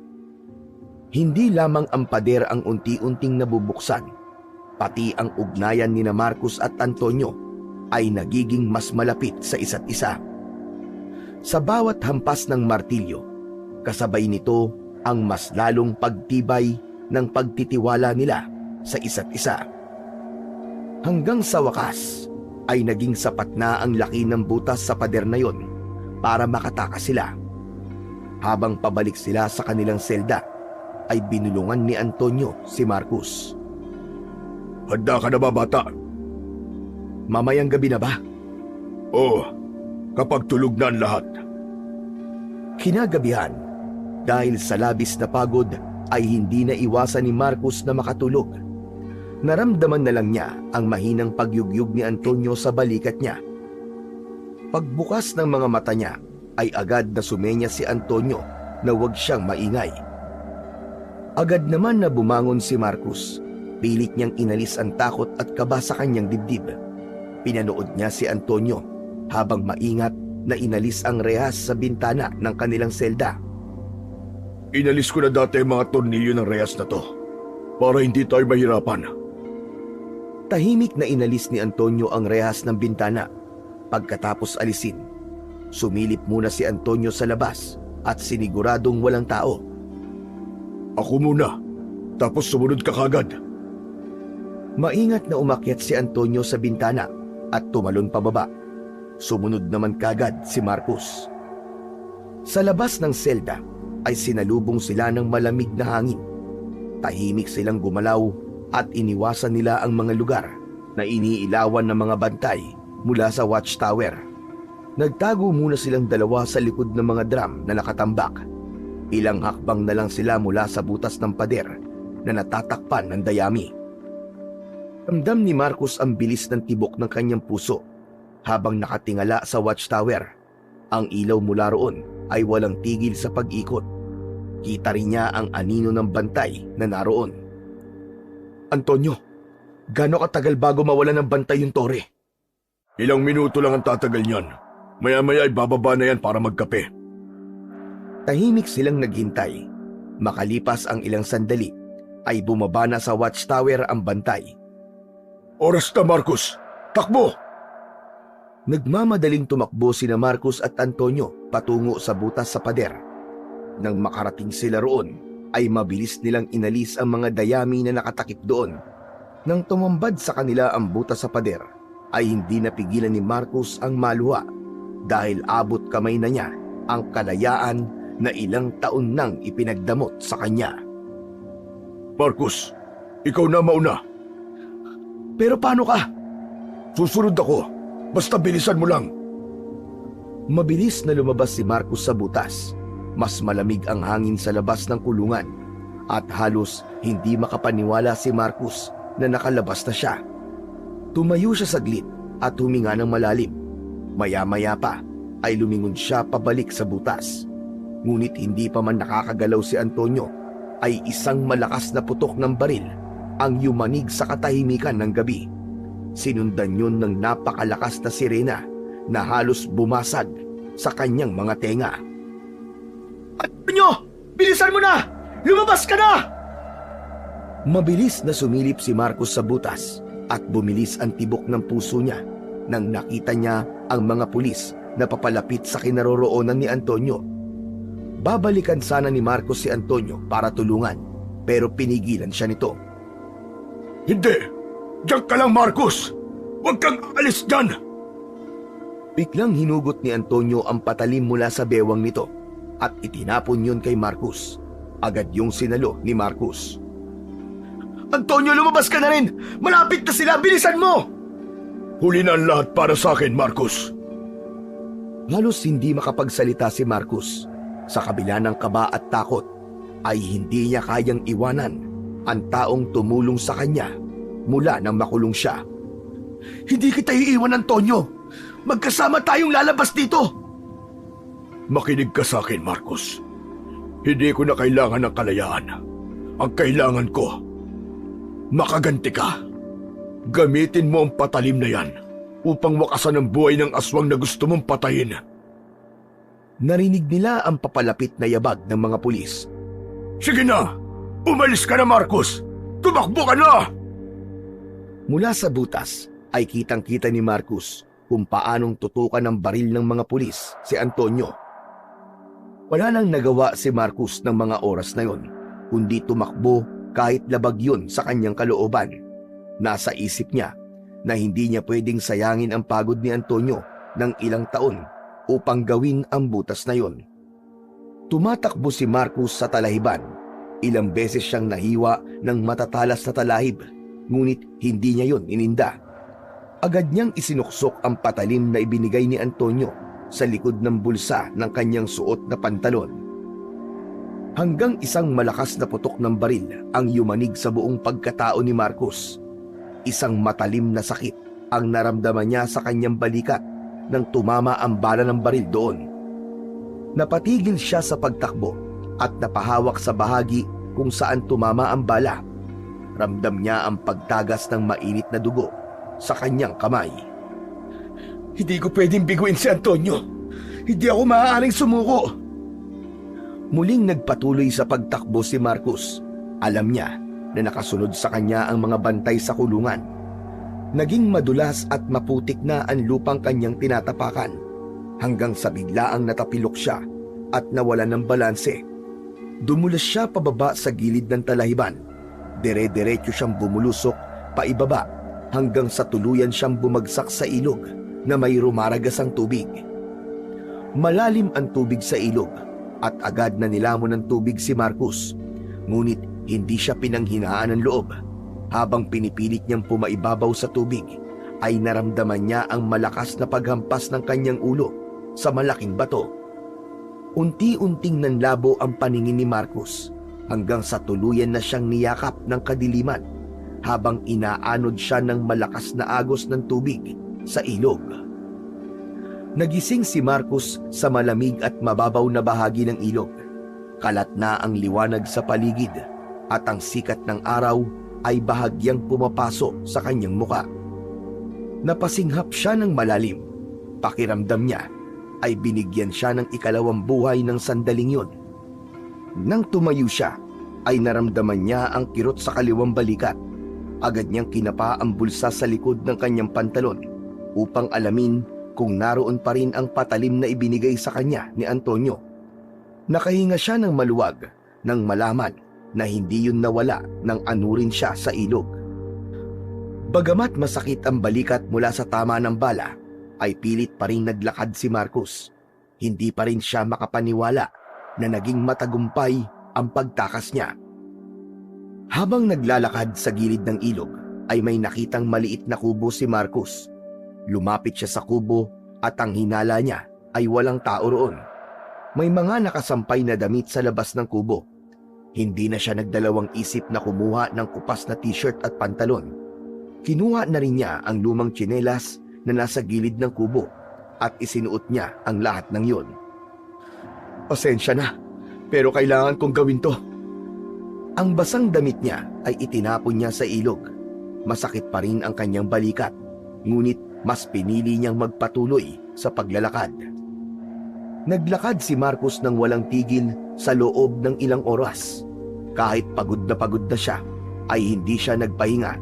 Hindi lamang ang pader ang unti-unting nabubuksan, pati ang ugnayan ni Marcos at Antonio ay nagiging mas malapit sa isa't isa. Sa bawat hampas ng martilyo, kasabay nito ang mas lalong pagtibay ng pagtitiwala nila sa isa't isa. Hanggang sa wakas ay naging sapat na ang laki ng butas sa pader na yon para makatakas sila. Habang pabalik sila sa kanilang selda, ay binulungan ni Antonio si Marcos. Handa ka na ba, bata? "Mamayang gabi na ba?" Oo, kapag tulog na ang lahat. Kinagabihan, dahil sa labis na pagod, ay hindi na iwasan ni Marcos na makatulog. Naramdaman na lang niya ang mahinang pagyugyug ni Antonio sa balikat niya. Pagbukas ng mga mata niya, ay agad na sumenya si Antonio na huwag siyang maingay. Agad naman na bumangon si Marcus. Pilit niyang inalis ang takot at kaba sa kanyang dibdib. Pinanood niya si Antonio habang maingat na inalis ang rehas sa bintana ng kanilang selda. Inalis ko na dati ang mga tornilyo ng rehas na to para hindi tayo mahirapan. Tahimik na inalis ni Antonio ang rehas ng bintana. Pagkatapos alisin, sumilip muna si Antonio sa labas at siniguradong walang tao. Ako muna, tapos sumunod ka kagad. Maingat na umakyat si Antonio sa bintana at tumalon pababa. Sumunod naman kagad si Marcus. Sa labas ng selda ay sinalubong sila ng malamig na hangin. Tahimik silang gumalaw at iniwasan nila ang mga lugar na iniilawan ng mga bantay mula sa watchtower. Nagtago muna silang dalawa sa likod ng mga drum na nakatambak. Ilang hakbang na lang sila mula sa butas ng pader na natatakpan ng dayami. Ramdam ni Marcus ang bilis ng tibok ng kanyang puso habang nakatingala sa watchtower. Ang ilaw mula roon ay walang tigil sa pag-ikot. Kita rin niya ang anino ng bantay na naroon. Antonio, gaano katagal bago mawala ng bantay yung tore? Ilang minuto lang ang tatagal niyan. Maya-maya ay bababa na yan para magkape. Tahimik silang naghintay. Makalipas ang ilang sandali, ay bumaba na sa watchtower ang bantay. Oras na, Marcus! Takbo! Nagmamadaling tumakbo sina Marcus at Antonio patungo sa butas sa pader. Nang makarating sila roon, ay mabilis nilang inalis ang mga dayami na nakatakip doon. Nang tumambad sa kanila ang butas sa pader, ay hindi napigilan ni Marcus ang maluha dahil abot kamay na niya ang kalayaan na ilang taon nang ipinagdamot sa kanya. Marcus, ikaw na mauna. Pero paano ka? Susunod ako. Basta bilisan mo lang. Mabilis na lumabas si Marcus sa butas. Mas malamig ang hangin sa labas ng kulungan at halos hindi makapaniwala si Marcus na nakalabas na siya. Tumayo siya saglit at huminga ng malalim. Maya-maya pa ay lumingon siya pabalik sa butas. Ngunit hindi pa man nakakagalaw si Antonio ay isang malakas na putok ng baril ang yumanig sa katahimikan ng gabi. Sinundan yun ng napakalakas na sirena na halos bumasag sa kanyang mga tenga. Antonio! Bilisan mo na! Lumabas ka na! Mabilis na sumilip si Marcus sa butas at bumilis ang tibok ng puso niya nang nakita niya ang mga pulis na papalapit sa kinaroroonan ni Antonio. Babalikan sana ni Marcus si Antonio para tulungan pero pinigilan siya nito. Hindi! Diyan ka lang, Marcus! Huwag kang aalis dyan! Biglang hinugot ni Antonio ang patalim mula sa bewang nito at itinapon yun kay Marcus. Agad yung sinalo ni Marcus. Antonio, lumabas ka na rin! Malapit na sila! Bilisan mo! Huli na ang lahat para sa akin, Marcus. Halos hindi makapagsalita si Marcus. Sa kabila ng kaba at takot, ay hindi niya kayang iwanan ang taong tumulong sa kanya mula nang makulong siya. Hindi kita iiwan, Antonio! Magkasama tayong lalabas dito! Makinig ka sa akin, Marcus. Hindi ko na kailangan ng kalayaan. Ang kailangan ko, makaganti ka. Gamitin mo ang patalim na yan upang wakasan ang buhay ng aswang na gusto mong patayin. Narinig nila ang papalapit na yabag ng mga pulis. Sige na! Umalis ka na, Marcus! Tumakbo ka na! Mula sa butas ay kitang-kita ni Marcus kung paanong tutukan ng baril ng mga pulis si Antonio. Wala nang nagawa si Marcus ng mga oras na yon, kundi tumakbo kahit labag yun sa kanyang kalooban. Nasa isip niya na hindi niya pwedeng sayangin ang pagod ni Antonio ng ilang taon upang gawin ang butas na yon. Tumatakbo si Marcus sa talahiban. Ilang beses siyang nahiwa ng matatalas na talahib, ngunit hindi niya yon ininda. Agad niyang isinuksok ang patalim na ibinigay ni Antonio sa likod ng bulsa ng kanyang suot na pantalon. Hanggang isang malakas na putok ng baril ang yumanig sa buong pagkatao ni Marcus. Isang matalim na sakit ang naramdaman niya sa kanyang balikat nang tumama ang bala ng baril doon. Napatigil siya sa pagtakbo at napahawak sa bahagi kung saan tumama ang bala. Ramdam niya ang pagtagas ng mainit na dugo sa kanyang kamay. Hindi ko pwedeng biguin si Antonio. Hindi ako maaaring sumuko. Muling nagpatuloy sa pagtakbo si Marcos. Alam niya na nakasunod sa kanya ang mga bantay sa kulungan. Naging madulas at maputik na ang lupang kanyang tinatapakan hanggang sa biglaang natapilok siya at nawala ng balanse. Dumulas siya pababa sa gilid ng talahiban. Dire-diretso siyang bumulusok paibaba hanggang sa tuluyan siyang bumagsak sa ilog na may rumaragasang tubig. Malalim ang tubig sa ilog at agad na nilamon ng tubig si Marcos. Ngunit hindi siya pinanghinaan ng loob. Habang pinipilit niyang pumaibabaw sa tubig, ay naramdaman niya ang malakas na paghampas ng kanyang ulo sa malaking bato. Unti-unting nanlabo ang paningin ni Marcos hanggang sa tuluyan na siyang niyakap ng kadiliman habang inaanod siya ng malakas na agos ng tubig sa ilog. Nagising si Marcos sa malamig at mababaw na bahagi ng ilog. Kalat na ang liwanag sa paligid at ang sikat ng araw ay bahagyang pumapasok sa kanyang muka. Napasinghap siya ng malalim. Pakiramdam niya ay binigyan siya ng ikalawang buhay ng sandaling yun. Nang tumayo siya, ay naramdaman niya ang kirot sa kaliwang balikat. Agad niyang kinapa ang bulsa sa likod ng kanyang pantalon upang alamin kung naroon pa rin ang patalim na ibinigay sa kanya ni Antonio. Nakahinga siya ng maluwag nang malaman na hindi yun nawala nang anurin siya sa ilog. Bagamat masakit ang balikat mula sa tama ng bala, ay pilit pa rin naglakad si Marcos. Hindi pa rin siya makapaniwala na naging matagumpay ang pagtakas niya. Habang naglalakad sa gilid ng ilog, ay may nakitang maliit na kubo si Marcos. Lumapit siya sa kubo at ang hinala niya ay walang tao roon. May mga nakasampay na damit sa labas ng kubo. Hindi na siya nagdalawang isip na kumuha ng kupas na t-shirt at pantalon. Kinuha na rin niya ang lumang tsinelas na nasa gilid ng kubo at isinuot niya ang lahat ng yun. Pasensya na, pero kailangan kong gawin to. Ang basang damit niya ay itinapon niya sa ilog. Masakit pa rin ang kanyang balikat, ngunit mas pinili niyang magpatuloy sa paglalakad. Naglakad si Marcos ng walang tigil sa loob ng ilang oras. Kahit pagod na siya, ay hindi siya nagpahinga.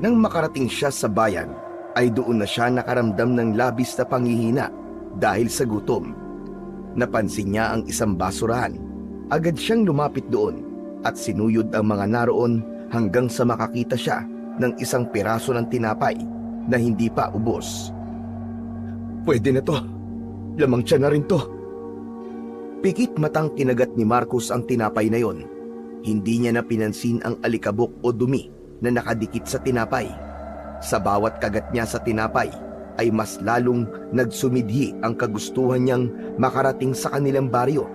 Nang makarating siya sa bayan, ay doon na siya nakaramdam ng labis na panghihina dahil sa gutom. Napansin niya ang isang basurahan. Agad siyang lumapit doon at sinuyod ang mga naroon hanggang sa makakita siya ng isang piraso ng tinapay na hindi pa ubos. Pwede na to. Lamang tiyan na rin to. Pikit matang kinagat ni Marcos ang tinapay na yon. Hindi niya na pinansin ang alikabok o dumi na nakadikit sa tinapay. Sa bawat kagat niya sa tinapay ay mas lalong nagsumidhi ang kagustuhan niyang makarating sa kanilang baryo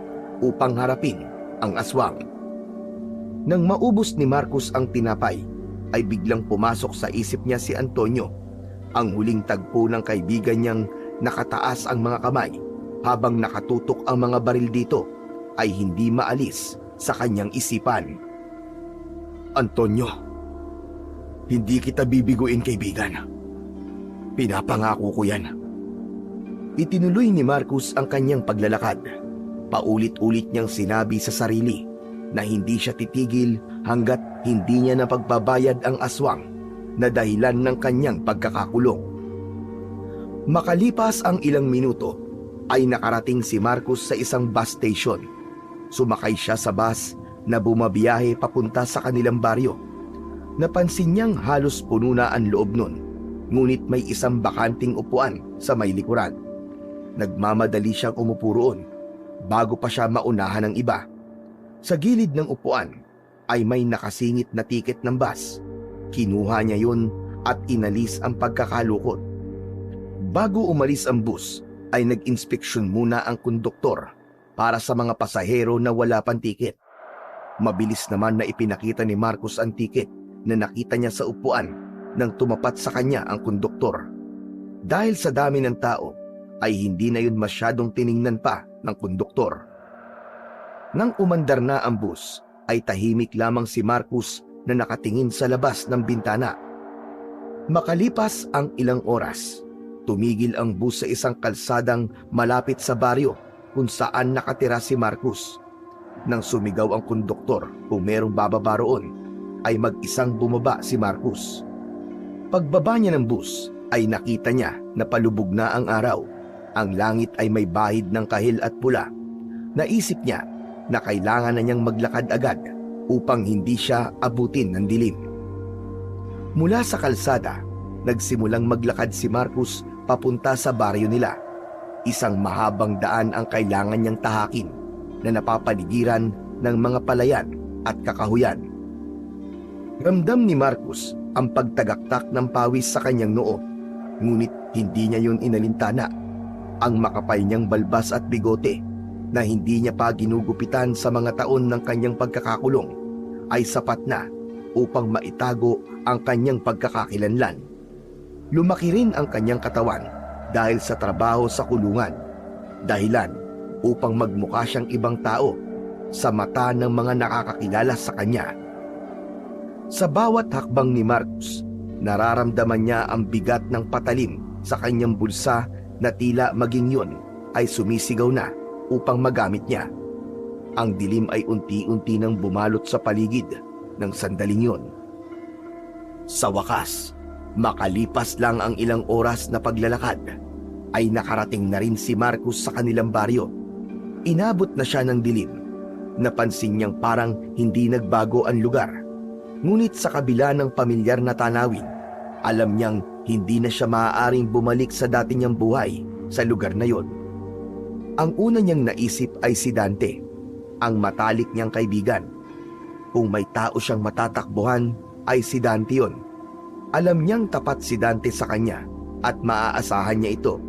upang harapin ang aswang. Nang maubos ni Marcos ang tinapay, ay biglang pumasok sa isip niya si Antonio, ang huling tagpo ng kaibigan niyang nakataas ang mga kamay habang nakatutok ang mga baril dito ay hindi maalis sa kanyang isipan. Antonio, hindi kita bibiguin, kaibigan. Pinapangako ko yan. Itinuloy ni Marcos ang kanyang paglalakad. Paulit-ulit niyang sinabi sa sarili na hindi siya titigil hanggat hindi niya napagbabayad ang aswang na dahilan ng kanyang pagkakakulong. Makalipas ang ilang minuto, ay nakarating si Marcos sa isang bus station. Sumakay siya sa bus na bumabiyahe papunta sa kanilang baryo. Napansin niyang halos puno na ang loob nun, ngunit may isang bakanting upuan sa may likuran. Nagmamadali siyang umupo roon bago pa siya maunahan ng iba. Sa gilid ng upuan ay may nakasingit na tiket ng bus. Kinuha niya yun at inalis ang pagkakalukot. Bago umalis ang bus, ay nag-inspeksyon muna ang konduktor para sa mga pasahero na wala pang tiket. Mabilis naman na ipinakita ni Marcos ang tiket na nakita niya sa upuan nang tumapat sa kanya ang konduktor. Dahil sa dami ng tao, ay hindi na yun masyadong tiningnan pa ng konduktor. Nang umandar na ang bus, ay tahimik lamang si Marcus na nakatingin sa labas ng bintana. Makalipas ang ilang oras, tumigil ang bus sa isang kalsadang malapit sa baryo kung saan nakatira si Marcus. Nang sumigaw ang konduktor kung merong bababa roon, ay mag-isang bumaba si Marcus. Pagbaba niya ng bus ay nakita niya na palubog na ang araw. Ang langit ay may bahid ng kahil at pula. Naisip niya na kailangan na niyang maglakad agad upang hindi siya abutin ng dilim. Mula sa kalsada, nagsimulang maglakad si Marcus papunta sa baryo nila. Isang mahabang daan ang kailangan niyang tahakin na napapaligiran ng mga palayan at kakahuyan. Ramdam ni Marcus ang pagtagaktak ng pawis sa kanyang noo, ngunit hindi niya yun inalintana. Ang makapal niyang balbas at bigote na hindi niya pa ginugupitan sa mga taon ng kanyang pagkakakulong ay sapat na upang maitago ang kanyang pagkakakilanlan. Lumaki rin ang kanyang katawan dahil sa trabaho sa kulungan, dahilan upang magmukha siyang ibang tao sa mata ng mga nakakakilala sa kanya. Sa bawat hakbang ni Marcus, nararamdaman niya ang bigat ng patalim sa kanyang bulsa na tila maging yun ay sumisigaw na upang magamit niya. Ang dilim ay unti-unti nang bumalot sa paligid ng sandaling yun. Sa wakas, makalipas lang ang ilang oras na paglalakad, ay nakarating na rin si Marcus sa kanilang baryo. Inabot na siya ng dilim. Napansin niyang parang hindi nagbago ang lugar. Ngunit sa kabila ng pamilyar na tanawin, alam niyang hindi na siya maaaring bumalik sa dati niyang buhay sa lugar na yon. Ang una niyang naisip ay si Dante, ang matalik niyang kaibigan. Kung may tao siyang matatakbuhan, ay si Dante yon. Alam niyang tapat si Dante sa kanya at maaasahan niya ito.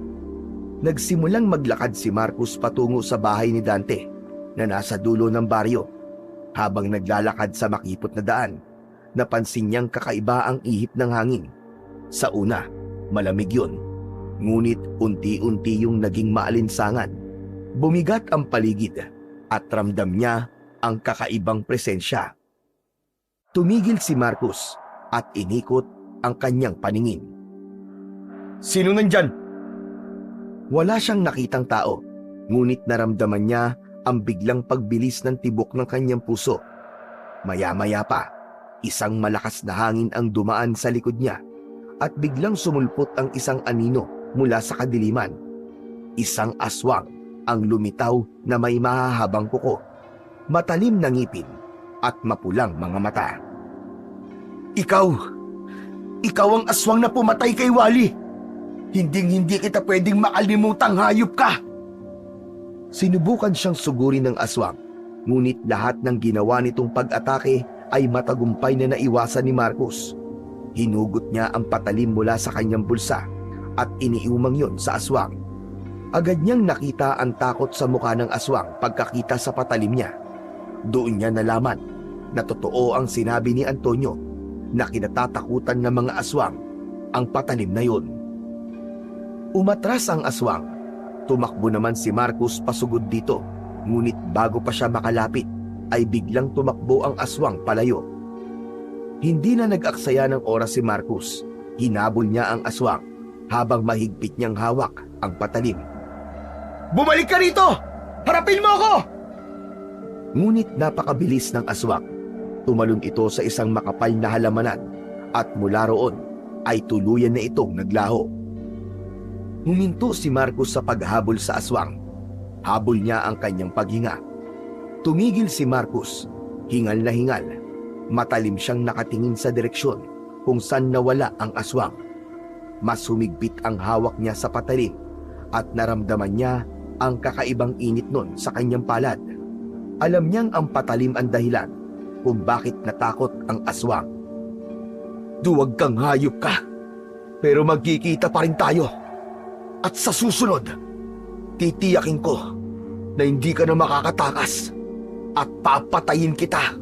Nagsimulang maglakad si Marcus patungo sa bahay ni Dante na nasa dulo ng baryo. Habang naglalakad sa makipot na daan, napansin niyang kakaiba ang ihip ng hangin. Sa una, malamig yun. Ngunit unti-unti yung naging maalinsangan. Bumigat ang paligid at ramdam niya ang kakaibang presensya. Tumigil si Marcus at inikot ang kanyang paningin. "Sino nandyan?" Wala siyang nakitang tao, ngunit naramdaman niya ang biglang pagbilis ng tibok ng kanyang puso. Maya-maya pa, isang malakas na hangin ang dumaan sa likod niya at biglang sumulpot ang isang anino mula sa kadiliman. Isang aswang ang lumitaw na may mahahabang kuko, matalim na ngipin at mapulang mga mata. Ikaw ang aswang na pumatay kay Wally! Hinding-hindi kita pwedeng makalimutang hayop ka!" Sinubukan siyang sugurin ng aswang, ngunit lahat ng ginawa nitong pag-atake ay matagumpay na naiwasan ni Marcus. Hinugot niya ang patalim mula sa kanyang bulsa at iniumang yon sa aswang. Agad niyang nakita ang takot sa mukha ng aswang pagkakita sa patalim niya. Doon niya nalaman na totoo ang sinabi ni Antonio na kinatatakutan ng mga aswang ang patalim na yon. Umatras ang aswang. Tumakbo naman si Marcus pasugod dito, ngunit bago pa siya makalapit ay biglang tumakbo ang aswang palayo. Hindi na nag-aksaya ng oras si Marcus. Hinabol niya ang aswang habang mahigpit niyang hawak ang patalim. "Bumalik ka rito! Harapin mo ako!" Ngunit napakabilis ng aswang. Tumalon ito sa isang makapal na halamanan at mula roon ay tuluyan na itong naglaho. Huminto si Marcus sa paghabol sa aswang. Habol niya ang kanyang paghinga. Tumigil si Marcus, hingal na hingal. Matalim siyang nakatingin sa direksyon kung saan nawala ang aswang. Mas humigpit ang hawak niya sa patalim at naramdaman niya ang kakaibang init nun sa kanyang palad. Alam niyang ang patalim ang dahilan kung bakit natakot ang aswang. "Duwag kang hayop ka, pero magkikita pa rin tayo. At sa susunod, titiyakin ko na hindi ka na makakatakas at papatayin kita."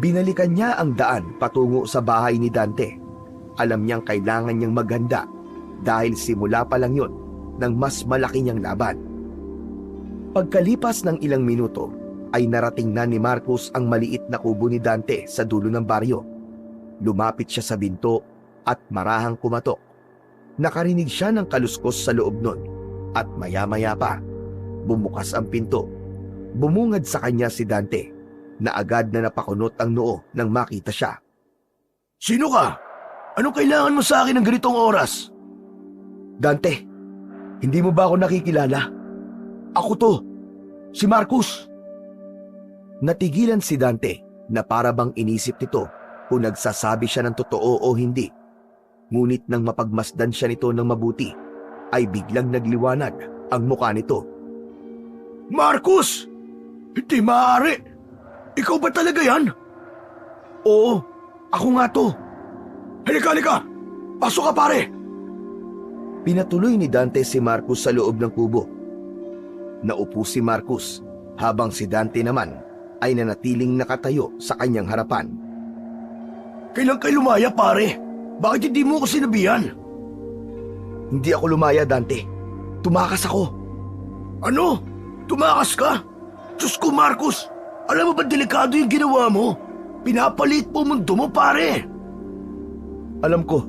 Binalikan niya ang daan patungo sa bahay ni Dante. Alam niyang kailangan niyang maghanda dahil simula pa lang yun ng mas malaki niyang laban. Pagkalipas ng ilang minuto, ay narating na ni Marcos ang maliit na kubo ni Dante sa dulo ng baryo. Lumapit siya sa binto at marahang kumatok. Nakarinig siya ng kaluskos sa loob nun at maya-maya pa, bumukas ang pinto. Bumungad sa kanya si Dante na agad na napakunot ang noo nang makita siya. Sino ka? Anong kailangan mo sa akin ng ganitong oras? Dante, hindi mo ba ako nakikilala? Ako to, si Marcos. Natigilan si Dante na para bang inisip nito kung nagsasabi siya ng totoo o hindi. Ngunit nang mapagmasdan siya nito ng mabuti, ay biglang nagliwanag ang mukha nito. Marcos! Hindi maaari! Ikaw ba talaga yan? Oo, ako nga to. Halika! Pasok ka pare! Pinatuloy ni Dante si Marcos sa loob ng kubo. Naupo si Marcos habang si Dante naman ay nanatiling nakatayo sa kanyang harapan. Kailan kayo lumaya pare? Bakit hindi mo ko sinabihan? Hindi ako lumaya, Dante. Tumakas ako. Ano? Tumakas ka? Diyos ko Marcos, alam mo ba delikado yung ginawa mo? Pinapalit mo mundo mo pare. Alam ko,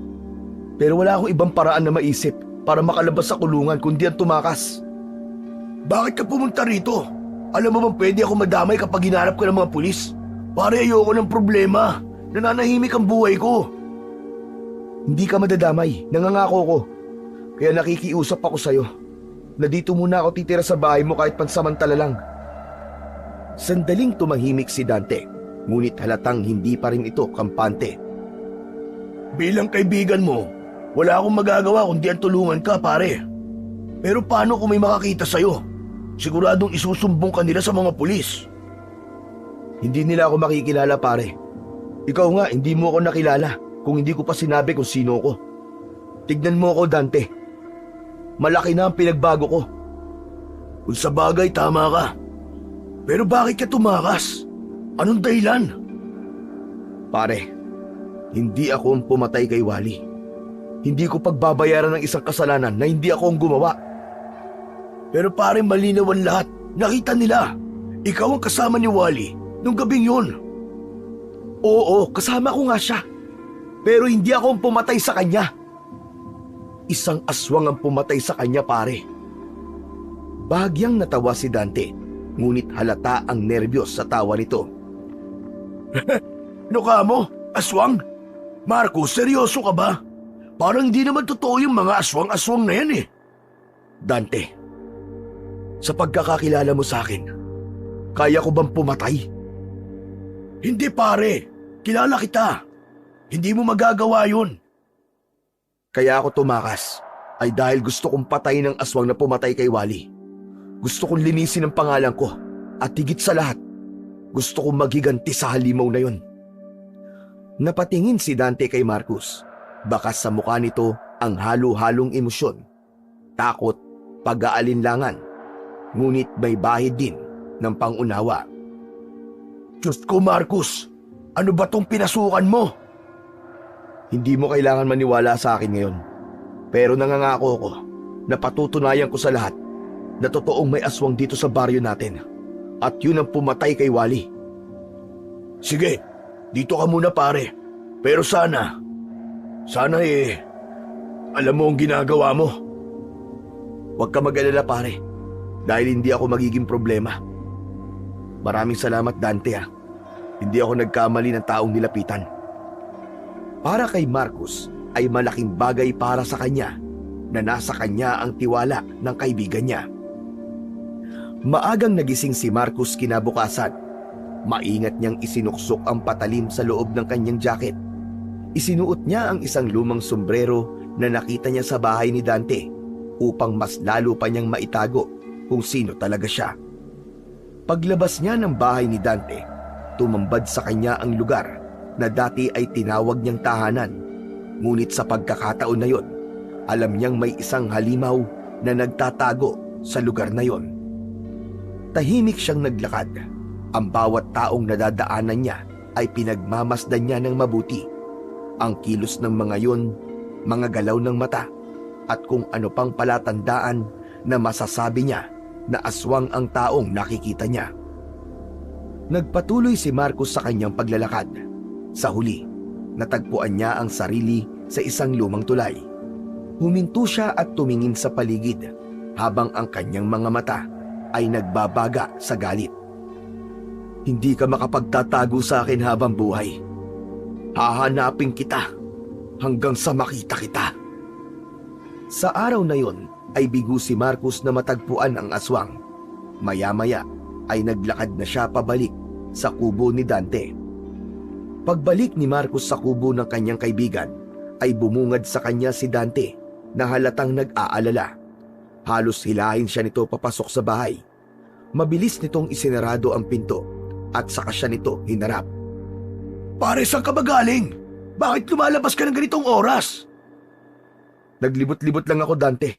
pero wala akong ibang paraan na maisip para makalabas sa kulungan kundi ang tumakas. Bakit ka pumunta rito? Alam mo bang pwede ako madamay kapag hinarap ka ng mga pulis? Pare ayoko ng problema. Nananahimik ang buhay ko. Hindi ka madadamay, nangangako ko. Kaya nakikiusap ako sa'yo na dito muna ako titira sa bahay mo kahit pansamantala lang. Sandaling tumahimik si Dante, ngunit halatang hindi pa rin ito kampante. Bilang kaibigan mo, wala akong magagawa kundi ang tulungan ka pare. Pero paano kung may makakita sa'yo? Siguradong isusumbong ka nila sa mga pulis. Hindi nila ako makikilala pare. Ikaw nga hindi mo ako nakilala kung hindi ko pa sinabi kung sino ko. Tignan mo ako Dante. Malaki na ang pinagbago ko. Kung sa bagay tama ka. Pero bakit ka tumakas? Anong dahilan? Pare, hindi ako ang pumatay kay Wally. Hindi ko pagbabayaran ng isang kasalanan na hindi ako ang gumawa. Pero pare malinaw ang lahat. Nakita nila. Ikaw ang kasama ni Wally nung gabing yun. Oo, kasama ko nga siya. Pero hindi ako ang pumatay sa kanya. Isang aswang ang pumatay sa kanya pare. Bahagyang natawa si Dante, ngunit halata ang nerbiyos sa tawa nito. Ano ka mo? Aswang? Marco, seryoso ka ba? Parang hindi naman totoo yung mga aswang-aswang na yan eh. Dante, sa pagkakakilala mo sa akin, kaya ko bang pumatay? Hindi pare, kilala kita. Hindi mo magagawa yun. Kaya ako tumakas ay dahil gusto kong patayin ang aswang na pumatay kay Wally. Gusto kong linisin ang pangalan ko at higit sa lahat, gusto kong maghiganti sa halimaw na yun. Napatingin si Dante kay Marcos. Bakas sa mukha nito ang halo-halong emosyon, takot, pag-aalinlangan, ngunit may bahid din ng pangunawa. Diyos ko Marcos, ano ba tong pinasukan mo? Hindi mo kailangan maniwala sa akin ngayon. Pero nangangako ko na patutunayan ko sa lahat na totoong may aswang dito sa baryo natin. At yun ang pumatay kay Wally. Sige, dito ka muna pare. Pero sana alam mo ang ginagawa mo. Huwag ka mag-alala pare, dahil hindi ako magiging problema. Maraming salamat Dante ha. Hindi ako nagkamali ng taong nilapitan. Para kay Marcos ay malaking bagay para sa kanya na nasa kanya ang tiwala ng kaibigan niya. Maagang nagising si Marcos kinabukasan. Maingat niyang isinuksok ang patalim sa loob ng kanyang jacket. Isinuot niya ang isang lumang sombrero na nakita niya sa bahay ni Dante upang mas lalo pa niyang maitago kung sino talaga siya. Paglabas niya ng bahay ni Dante, tumambad sa kanya ang lugar na dati ay tinawag niyang tahanan. Ngunit sa pagkakataon na yon, alam niyang may isang halimaw na nagtatago sa lugar na yon. Tahimik siyang naglakad. Ang bawat taong nadadaanan niya ay pinagmamasdan niya ng mabuti. Ang kilos ng mga yon, mga galaw ng mata, at kung ano pang palatandaan na masasabi niya na aswang ang taong nakikita niya. Nagpatuloy si Marcos sa kanyang paglalakad. Sa huli, natagpuan niya ang sarili sa isang lumang tulay. Huminto siya at tumingin sa paligid habang ang kanyang mga mata ay nagbabaga sa galit. Hindi ka makapagtatago sa akin habang buhay. Hahanapin kita hanggang sa makita kita. Sa araw na yon ay bigo si Marcos na matagpuan ang aswang. Maya-maya ay naglakad na siya pabalik sa kubo ni Dante. Pagbalik ni Marcos sa kubo ng kanyang kaibigan, ay bumungad sa kanya si Dante na halatang nag-aalala. Halos hilahin siya nito papasok sa bahay. Mabilis nitong isinarado ang pinto at saka siya nito hinarap. Pare, saan ka ba galing? Bakit lumalabas ka ng ganitong oras? Naglibot-libot lang ako, Dante.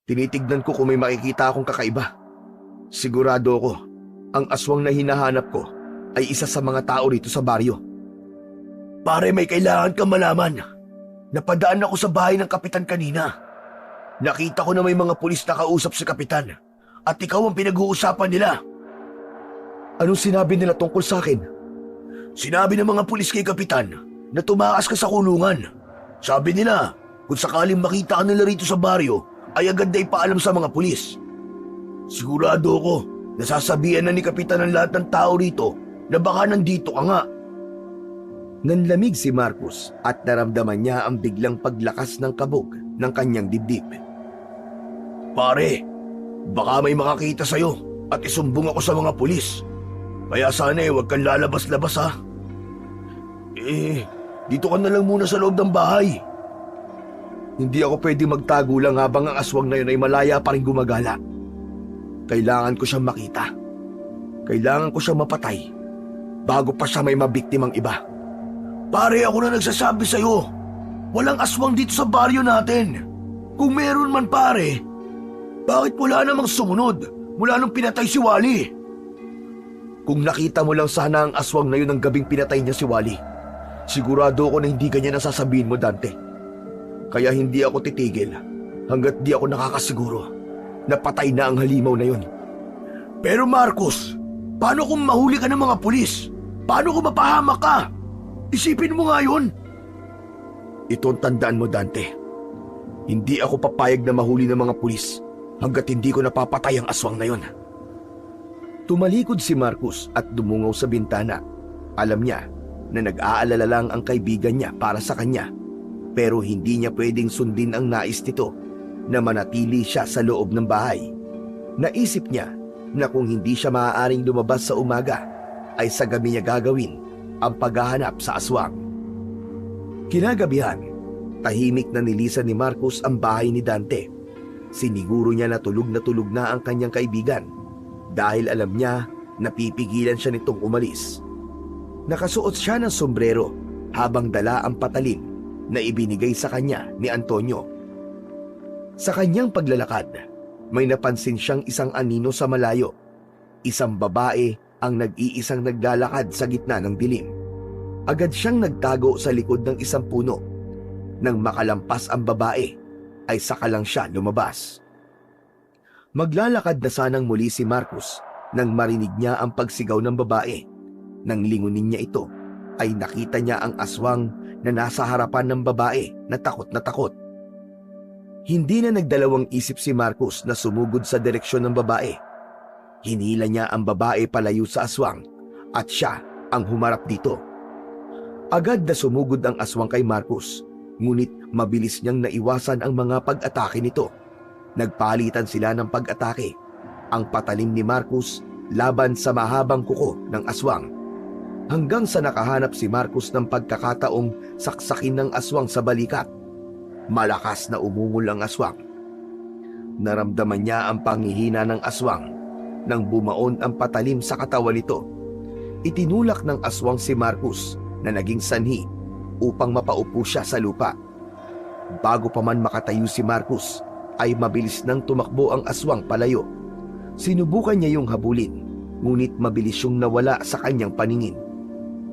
Tinitignan ko kung may makikita akong kakaiba. Sigurado ako, ang aswang na hinahanap ko ay isa sa mga tao rito sa baryo. Pare, may kailangan kang malaman. Napadaan ako sa bahay ng kapitan kanina. Nakita ko na may mga pulis na kausap si kapitan at ikaw ang pinag-uusapan nila. Anong sinabi nila tungkol sa akin? Sinabi ng mga pulis kay kapitan na tumakas ka sa kulungan. Sabi nila, kung sakaling makita ka nila rito sa baryo, ay agad na ipaalam sa mga pulis. Sigurado ako, nasasabihan na ni kapitan ng lahat ng tao rito na baka nandito ka nga. Nanlamig si Marcos at naramdaman niya ang biglang paglakas ng kabog ng kanyang dibdib. Pare, baka may makakita sa'yo at isumbong ako sa mga pulis. Kaya sana huwag kang lalabas-labas ha. Dito ka na lang muna sa loob ng bahay. Hindi ako pwede magtago lang habang ang aswang na yun ay malaya pa rin gumagala. Kailangan ko siyang makita. Kailangan ko siyang mapatay bago pa siya may mabiktimang iba. Pare, ako na nagsasabi sa'yo. Walang aswang dito sa baryo natin. Kung meron man pare, bakit wala namang sumunod mula nung pinatay si Wally? Kung nakita mo lang sana ang aswang na yun ng gabing pinatay niya si Wally, sigurado ako na hindi ganyan nasasabihin mo, Dante. Kaya hindi ako titigil hanggat di ako nakakasiguro na patay na ang halimaw na yun. Pero Marcos, paano kung mahuli ka ng mga pulis? Paano kung mapahamak ka? Isipin mo nga yun. Ito ang tandaan mo, Dante. Hindi ako papayag na mahuli ng mga pulis hanggat hindi ko napapatay ang aswang na yun. Tumalikod si Marcos at dumungaw sa bintana. Alam niya na nag-aalala lang ang kaibigan niya para sa kanya, pero hindi niya pwedeng sundin ang nais nito na manatili siya sa loob ng bahay. Naisip niya na kung hindi siya maaaring lumabas sa umaga, ay sa gabi niya gagawin ang paghahanap sa aswang. Kinagabihan, tahimik na nilisan ni Marcos ang bahay ni Dante. Siniguro niya na tulog na ang kanyang kaibigan dahil alam niya na pipigilan siya nitong umalis. Nakasuot siya ng sombrero habang dala ang patalim na ibinigay sa kanya ni Antonio. Sa kanyang paglalakad, may napansin siyang isang anino sa malayo. Isang babae ang nag-iisang naglalakad sa gitna ng dilim. Agad siyang nagtago sa likod ng isang puno. Nang makalampas ang babae, ay saka lang siya lumabas. Maglalakad na sanang muli si Marcos nang marinig niya ang pagsigaw ng babae. Nang lingunin niya ito, ay nakita niya ang aswang na nasa harapan ng babae na takot na takot. Hindi na nagdalawang isip si Marcos na sumugod sa direksyon ng babae. Hinila niya ang babae palayo sa aswang at siya ang humarap dito. Agad na sumugod ang aswang kay Marcos, ngunit mabilis niyang naiwasan ang mga pag-atake nito. Nagpalitan sila ng pag-atake. Ang patalim ni Marcos laban sa mahabang kuko ng aswang. Hanggang sa nakahanap si Marcos ng pagkakataong saksakin ng aswang sa balikat. Malakas na umungol ang aswang. Naramdaman niya ang panghihina ng aswang nang bumaon ang patalim sa katawan nito. Itinulak ng aswang si Marcos na naging sanhi upang mapaupo siya sa lupa. Bago pa man makatayo si Marcos, ay mabilis nang tumakbo ang aswang palayo. Sinubukan niya yung habulin, ngunit mabilis yung nawala sa kanyang paningin.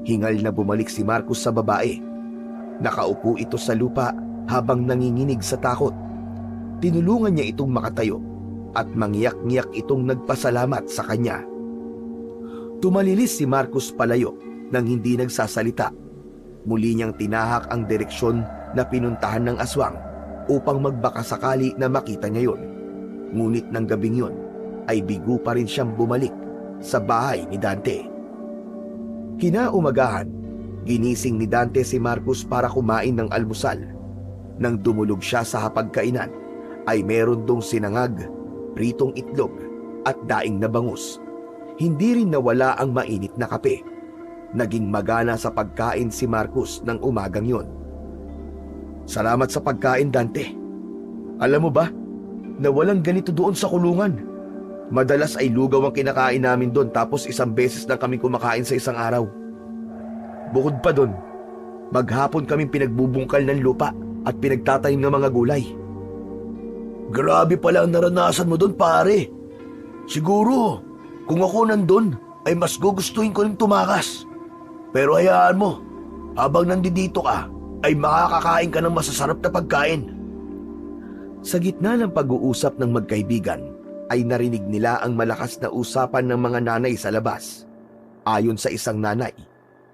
Hingal na bumalik si Marcos sa babae. Nakaupo ito sa lupa habang nanginginig sa takot. Tinulungan niya itong makatayo at mangyak-ngiyak itong nagpasalamat sa kanya. Tumalilis si Marcos palayo nang hindi nagsasalita. Muli niyang tinahak ang direksyon na pinuntahan ng aswang upang magbakasakali na makita niya yon. Ngunit ng gabing yon ay bigo pa rin siyang bumalik sa bahay ni Dante. Kinaumagahan, ginising ni Dante si Marcos para kumain ng almusal. Nang dumulog siya sa hapagkainan, ay meron dong sinangag, pritong itlog at daing na bangus. Hindi rin nawala ang mainit na kape. Naging magana sa pagkain si Marcos ng umagang yon. Salamat sa pagkain, Dante. Alam mo ba, na walang ganito doon sa kulungan. Madalas ay lugaw ang kinakain namin doon tapos isang beses lang kami kumakain sa isang araw. Bukod pa doon, maghapon kaming pinagbubungkal ng lupa at pinagtatanim ng mga gulay. Grabe pala ang naranasan mo doon, pare. Siguro, kung ako nandun, ay mas gugustuhin ko rin tumakas. Pero hayaan mo, habang nandito ka, ay makakakain ka ng masasarap na pagkain. Sa gitna ng pag-uusap ng magkaibigan, ay narinig nila ang malakas na usapan ng mga nanay sa labas. Ayon sa isang nanay,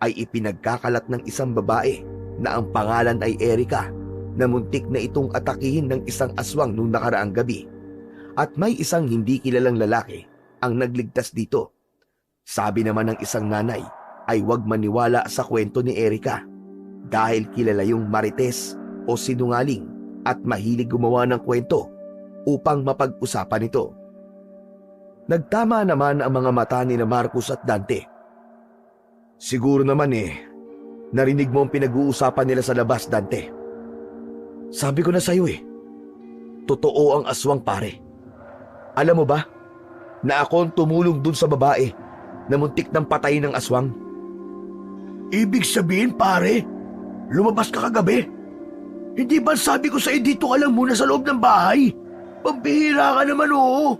ay ipinagkakalat ng isang babae na ang pangalan ay Erica na muntik na itong atakihin ng isang aswang noong nakaraang gabi. At may isang hindi kilalang lalaki ang nagligtas dito. Sabi naman ng isang nanay ay huwag maniwala sa kwento ni Erica dahil kilala yung marites o sinungaling at mahilig gumawa ng kwento upang mapag-usapan ito. Nagtama naman ang mga mata ni Marcos at Dante. Siguro naman narinig mo ang pinag-uusapan nila sa labas, Dante. Sabi ko na sa'yo totoo ang aswang, pare. Alam mo ba, na ako ang tumulong dun sa babae na muntik ng patayin ng aswang. Ibig sabihin, pare, lumabas ka kagabi? Hindi ba sabi ko sa'yo dito ka lang muna sa loob ng bahay? Pampihira ka naman, oo.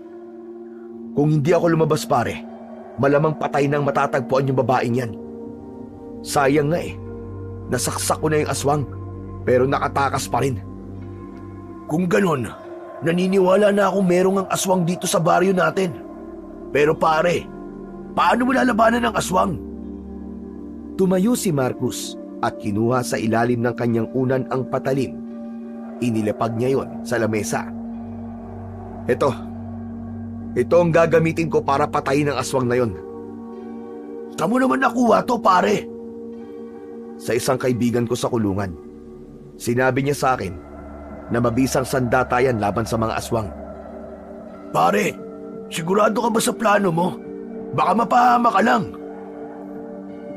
Kung hindi ako lumabas, pare, malamang patay nang matatagpuan yung babaeng yan. Sayang nga nasaksak ko na yung aswang, pero nakatakas pa rin. Kung ganon, naniniwala na akong merong ang aswang dito sa baryo natin. Pero pare, paano mo lalabanan ang aswang? Tumayo si Marcos at kinuha sa ilalim ng kanyang unan ang patalim. Inilapag niya yon sa lamesa. Ito ang gagamitin ko para patayin ang aswang na yon. Saan mo naman nakuha to, pare? Sa isang kaibigan ko sa kulungan. Sinabi niya sa akin na mabisang sandata yan laban sa mga aswang. Pare, sigurado ka ba sa plano mo? Baka mapahamak ka lang.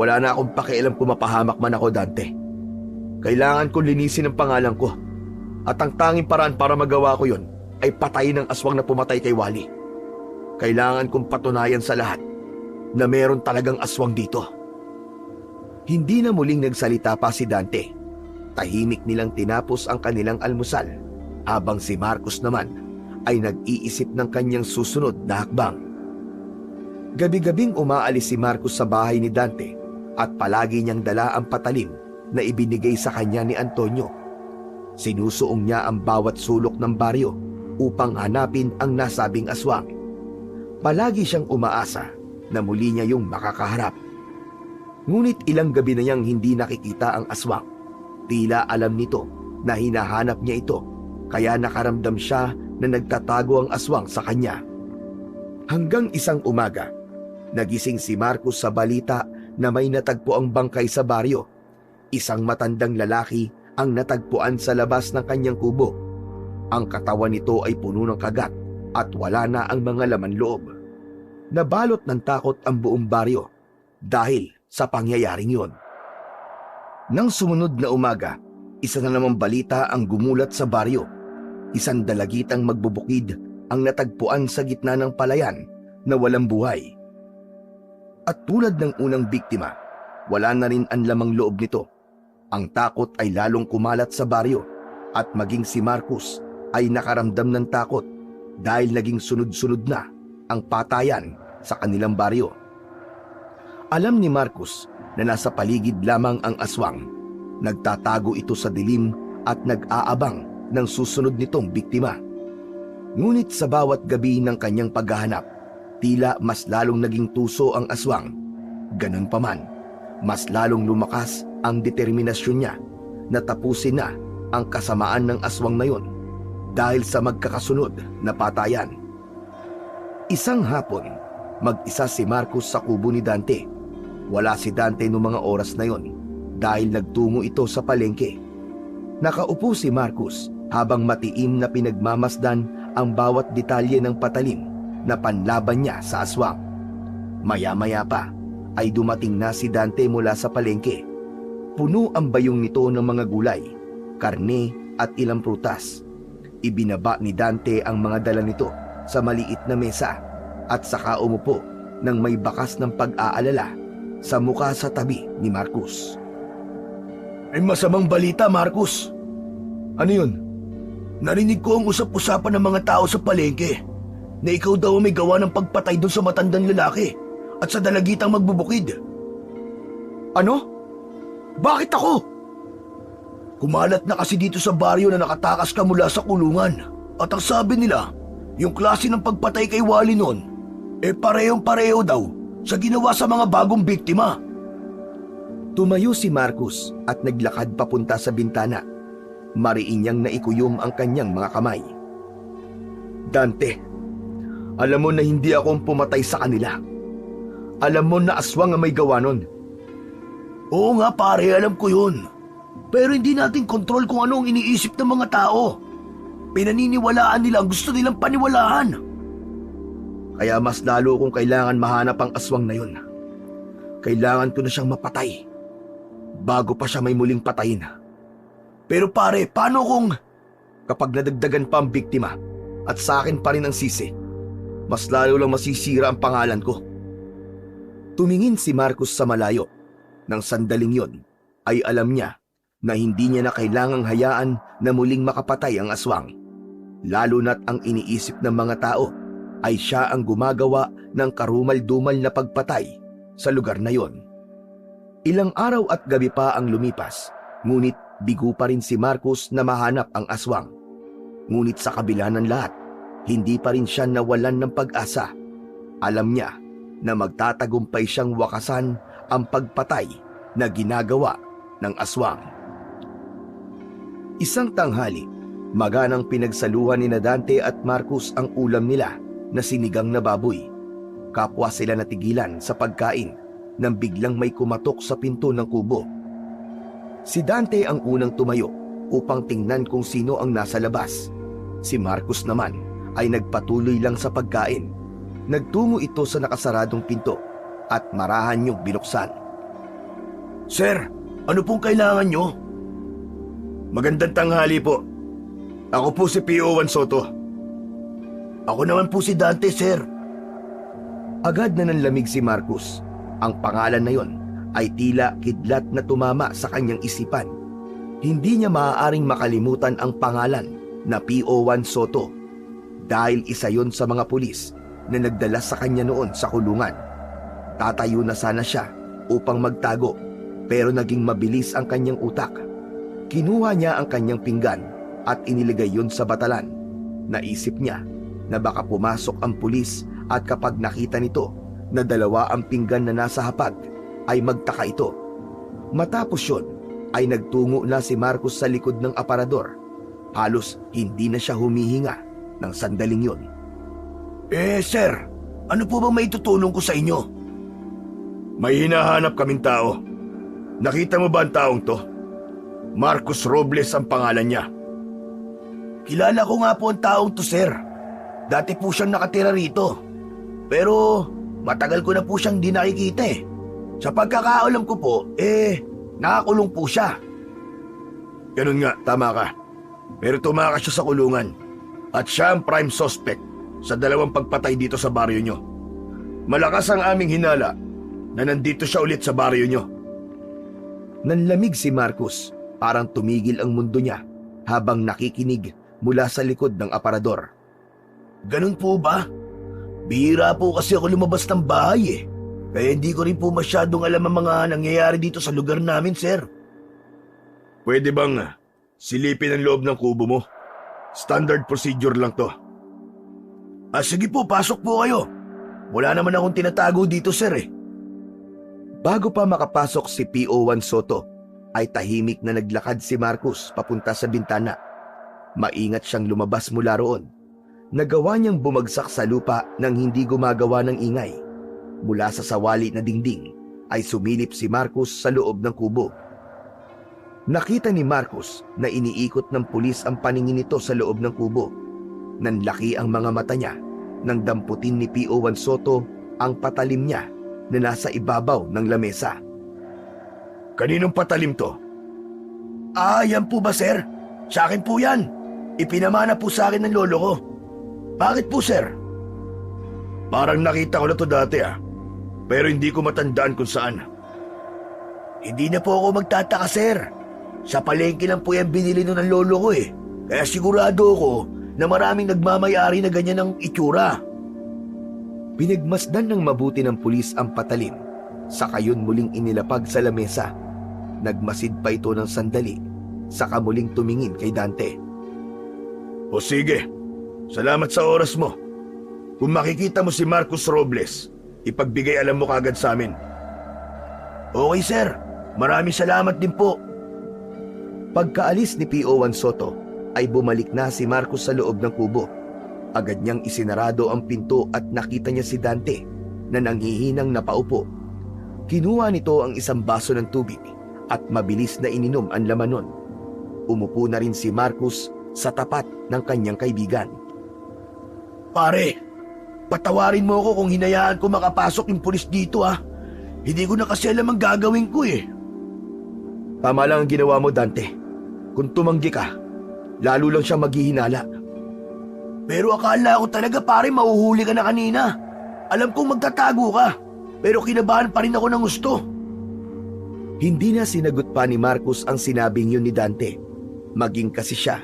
Wala na akong pakialam kung mapahamak man ako, Dante. Kailangan kong linisin ang pangalan ko. At ang tanging paraan para magawa ko yon ay patayin ang aswang na pumatay kay Wally. Kailangan kong patunayan sa lahat na meron talagang aswang dito. Hindi na muling nagsalita pa si Dante. Tahimik nilang tinapos ang kanilang almusal habang si Marcos naman ay nag-iisip ng kanyang susunod na hakbang. Gabi-gabing umaalis si Marcos sa bahay ni Dante at palagi niyang dala ang patalim na ibinigay sa kanya ni Antonio. Sinusuong niya ang bawat sulok ng baryo upang hanapin ang nasabing aswang. Palagi siyang umaasa na muli niya yung makakaharap. Ngunit ilang gabi na niyang hindi nakikita ang aswang. Tila alam nito na hinahanap niya ito, kaya nakaramdam siya na nagtatago ang aswang sa kanya. Hanggang isang umaga, nagising si Marcos sa balita na may natagpo ang bangkay sa baryo. Isang matandang lalaki ang natagpuan sa labas ng kanyang kubo. Ang katawan nito ay puno ng kagat at wala na ang mga laman loob. Nabalot ng takot ang buong baryo dahil sa pangyayaring yon. Nang sumunod na umaga, isa na namang balita ang gumulat sa baryo. Isang dalagitang magbubukid ang natagpuan sa gitna ng palayan na walang buhay. At tulad ng unang biktima, wala na rin ang lamang loob nito. Ang takot ay lalong kumalat sa baryo at maging si Marcos ay nakaramdam ng takot dahil naging sunod-sunod na ang patayan sa kanilang baryo. Alam ni Marcos na nasa paligid lamang ang aswang. Nagtatago ito sa dilim at nag-aabang ng susunod nitong biktima. Ngunit sa bawat gabi ng kanyang paghahanap, Tila mas lalong naging tuso ang aswang. Ganun pa man, mas lalong lumakas ang determinasyon niya na tapusin na ang kasamaan ng aswang na yun dahil sa magkakasunod na patayan. Isang hapon, mag-isa si Marcus sa kubo ni Dante. Wala si Dante noong mga oras na yon dahil nagtungo ito sa palengke. Nakaupo si Marcus habang matiim na pinagmamasdan ang bawat detalye ng patalim na panlaban niya sa aswang. Maya-maya pa ay dumating na si Dante mula sa palengke. Puno ang bayong nito ng mga gulay, karne at ilang prutas. Ibinaba ni Dante ang mga dala nito sa maliit na mesa at saka umupo nang may bakas ng pag-aalala sa mukha sa tabi ni Marcus. May masamang balita, Marcus. Ano yun? Narinig ko ang usap-usapan ng mga tao sa palengke na ikaw daw may gawa ng pagpatay doon sa matandang lalaki at sa dalagitang magbubukid. Ano? Bakit ako? Kumalat na kasi dito sa baryo na nakatakas ka mula sa kulungan. At ang sabi nila, yung klase ng pagpatay kay Wally noon, parehong-pareho daw sa ginawa sa mga bagong biktima. Tumayo si Marcus at naglakad papunta sa bintana. Mariin niyang naikuyom ang kanyang mga kamay. Dante, alam mo na hindi ako ang pumatay sa kanila. Alam mo na aswang ang may gawa nun. Oo nga pare, alam ko yun. Pero hindi natin kontrol kung ano ang iniisip ng mga tao. Pinaniniwalaan nila ang gusto nilang paniwalaan. Kaya mas lalo kong kailangan mahanap ang aswang na yun. Kailangan ko na siyang mapatay bago pa siya may muling patayin. Pero pare, paano kung... Kapag nadagdagan pa ang biktima at sa akin pa rin ang sisi, mas lalo lang masisira ang pangalan ko. Tumingin si Marcus sa malayo. Nang sandaling yon ay alam niya na hindi niya na kailangang hayaan na muling makapatay ang aswang. Lalo na't ang iniisip ng mga tao ay siya ang gumagawa ng karumal-dumal na pagpatay sa lugar na yon. Ilang araw at gabi pa ang lumipas, ngunit bigo pa rin si Marcus na mahanap ang aswang. Ngunit sa kabila ng lahat, hindi pa rin siya nawalan ng pag-asa. Alam niya na magtatagumpay siyang wakasan ang pagpatay na ginagawa ng aswang. Isang tanghali, maganang pinagsaluhan ni Dante at Marcus ang ulam nila na sinigang na baboy. Kapwa sila natigilan sa pagkain nang biglang may kumatok sa pinto ng kubo. Si Dante ang unang tumayo upang tingnan kung sino ang nasa labas. Si Marcus naman ay nagpatuloy lang sa pagkain. Nagtungo ito sa nakasaradong pinto at marahan niyong binuksan. Sir, ano pong kailangan nyo? Magandang tanghali po. Ako po si P.O. Juan Soto. Ako naman po si Dante, sir. Agad na nanlamig si Marcus. Ang pangalan na yon ay tila kidlat na tumama sa kanyang isipan. Hindi niya maaaring makalimutan ang pangalan na P.O. Juan Soto dahil isa yon sa mga pulis na nagdala sa kanya noon sa kulungan. Tatayo na sana siya upang magtago pero naging mabilis ang kanyang utak. Kinuha niya ang kanyang pinggan at iniligay yon sa batalan. Naisip niya na baka pumasok ang pulis at kapag nakita nito na dalawa ang pinggan na nasa hapag ay magtaka ito. Matapos yun ay nagtungo na si Marcus sa likod ng aparador. Halos hindi na siya humihinga ng sandaling yun. Sir, ano po bang maitutulong ko sa inyo? May hinahanap kaming tao. Nakita mo ba ang taong to? Marcus Robles ang pangalan niya. Kilala ko nga po ang taong to, sir. Dati po siyang nakatira rito. Pero matagal ko na po siyang di nakikita eh. Sa pagkakaalam ko po, nakakulong po siya. Ganun nga, tama ka. Pero tumakas siya sa kulungan. At siya ang prime suspect sa dalawang pagpatay dito sa baryo nyo. Malakas ang aming hinala na nandito siya ulit sa baryo nyo. Nanlamig si Marcus, parang tumigil ang mundo niya habang nakikinig mula sa likod ng aparador. Ganun po ba? Bihira po kasi ako lumabas ng bahay eh. Kaya hindi ko rin po masyadong alam ang mga nangyayari dito sa lugar namin, sir. Pwede bang silipin ang loob ng kubo mo? Standard procedure lang to. Sige po, pasok po kayo. Wala naman akong tinatago dito, sir eh. Bago pa makapasok si PO1 Soto, ay tahimik na naglakad si Marcos papunta sa bintana. Maingat siyang lumabas mula roon. Nagawa niyang bumagsak sa lupa nang hindi gumagawa ng ingay. Mula sa sawali na dingding ay sumilip si Marcos sa loob ng kubo. Nakita ni Marcos na iniikot ng pulis ang paningin nito sa loob ng kubo. Nanlaki ang mga mata niya nang damputin ni PO1 Soto ang patalim niya na nasa ibabaw ng lamesa. Kaninong patalim to? Ah, yan po ba, sir? Sa akin po yan. Ipinamana po sa akin ng lolo ko. Bakit po, sir? Parang nakita ko na to dati pero hindi ko matandaan kung saan. Hindi na po ako magtataka, sir. Sa palengke lang po yan binili nun ng lolo ko eh. Kaya sigurado ko na maraming nagmamayari na ganyan ang itsura. Pinagmasdan ng mabuti ng pulis ang patalim, saka yun muling inilapag sa lamesa. Nagmasid pa ito ng sandali, saka muling tumingin kay Dante. O sige, salamat sa oras mo. Kung makikita mo si Marcos Robles, ipagbigay alam mo kagad sa amin. Okay, sir. Maraming salamat din po. Pagkaalis ni PO1 Soto, ay bumalik na si Marcos sa loob ng kubo. Agad niyang isinarado ang pinto at nakita niya si Dante na nanghihinang napaupo. Kinuha nito ang isang baso ng tubig at mabilis na ininom ang laman nun. Umupo na rin si Marcos sa tapat ng kanyang kaibigan. Pare, patawarin mo ako kung hinayaan ko makapasok yung pulis dito Hindi ko na kasi alam ang gagawin ko eh. Tama lang ang ginawa mo, Dante. Kung tumanggi ka, lalo lang siya maghihinala. Pero akala ko talaga pare mahuhuli ka na kanina. Alam kong magtatago ka, pero kinabahan pa rin ako ng gusto. Hindi na sinagot pa ni Marcos ang sinabing yun ni Dante. Maging kasi siya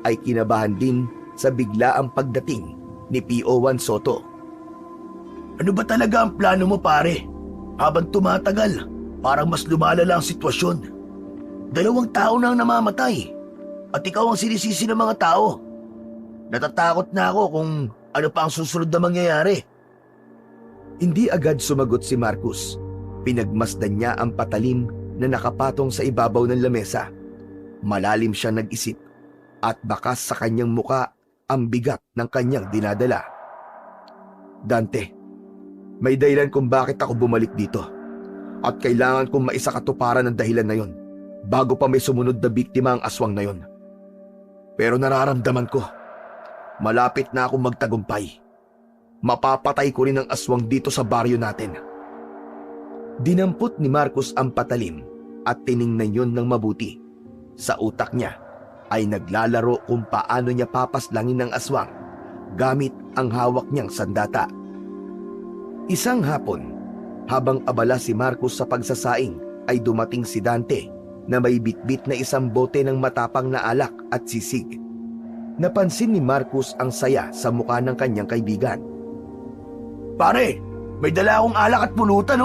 ay kinabahan din sa biglaang pagdating ni PO1 Soto. Ano ba talaga ang plano mo, pare? Habang tumatagal, parang mas lumalala ang sitwasyon. 2 tao na ang namamatay at ikaw ang sinisisi ng mga tao. Natatakot na ako kung ano pa ang susunod na mangyayari. Hindi agad sumagot si Marcos. Pinagmasdan niya ang patalim na nakapatong sa ibabaw ng lamesa. Malalim siya nag-isip at bakas sa kanyang muka ang bigat ng kanyang dinadala. Dante, may dahilan kung bakit ako bumalik dito at kailangan kong maisakatuparan ng dahilan na yon bago pa may sumunod na biktima ang aswang na yon. Pero nararamdaman ko, malapit na akong magtagumpay. Mapapatay ko rin ang aswang dito sa baryo natin. Dinampot ni Marcos ang patalim at tiningnan yon ng mabuti. Sa utak niya ay naglalaro kung paano niya papaslangin ng aswang gamit ang hawak niyang sandata. Isang hapon, habang abala si Marcos sa pagsasaing, ay dumating si Dante na may bitbit na isang bote ng matapang na alak at sisig. Napansin ni Marcos ang saya sa mukha ng kanyang kaibigan. Pare, may dala akong alak at pulutan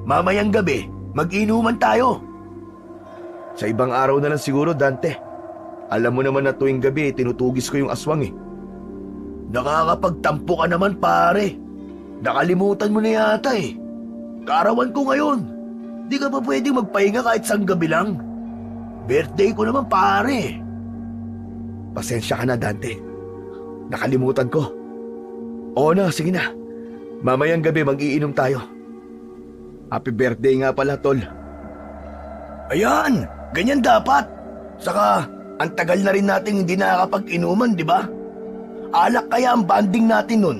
Mamayang gabi, mag-inuman tayo. Sa ibang araw na lang siguro, Dante. Alam mo naman na tuwing gabi tinutugis ko yung aswang eh. Nakakapagtampo ka naman, pare. Nakalimutan mo na yata eh. Kaarawan ko ngayon. Di ka pa pwedeng magpahinga kahit sang gabi lang. Birthday ko naman, pare. Pasensya ka na, Dante. Nakalimutan ko. Oo na, sige na. Mamayang gabi mag-iinom tayo. Happy birthday nga pala, tol. Ayan, ganyan dapat. Saka, ang tagal na rin natin hindi nakakapag-inuman, di ba? Alak kaya ang banding natin nun.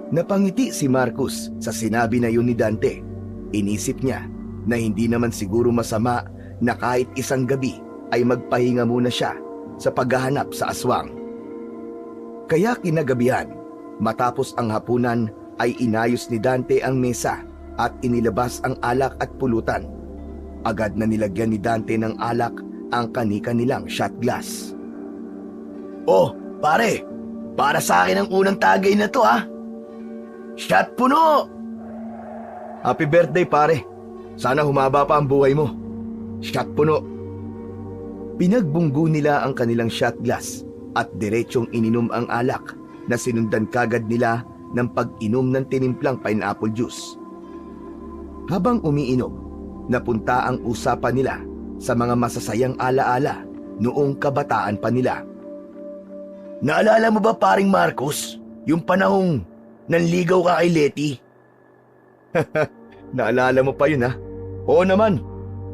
Napangiti si Marcos sa sinabi na yun ni Dante. Inisip niya na hindi naman siguro masama na kahit isang gabi ay magpahinga muna siya sa paghahanap sa aswang. Kaya kinagabihan, matapos ang hapunan ay inayos ni Dante ang mesa at inilabas ang alak at pulutan. Agad na nilagyan ni Dante ng alak ang kani-kanilang shot glass. Oh, pare, para sa akin ang unang tagay na to Shot puno! Happy birthday, pare. Sana humaba pa ang buhay mo. Shot puno. Pinagbunggo nila ang kanilang shot glass at diretsong ininom ang alak na sinundan kagad nila ng pag-inom ng tinimplang pineapple juice. Habang umiinom, napunta ang usapan nila sa mga masasayang alaala noong kabataan pa nila. Naalala mo ba, paring Marcos, yung panahong nanligaw ka kay Letty? Naalala mo pa yun, ha? Oo naman,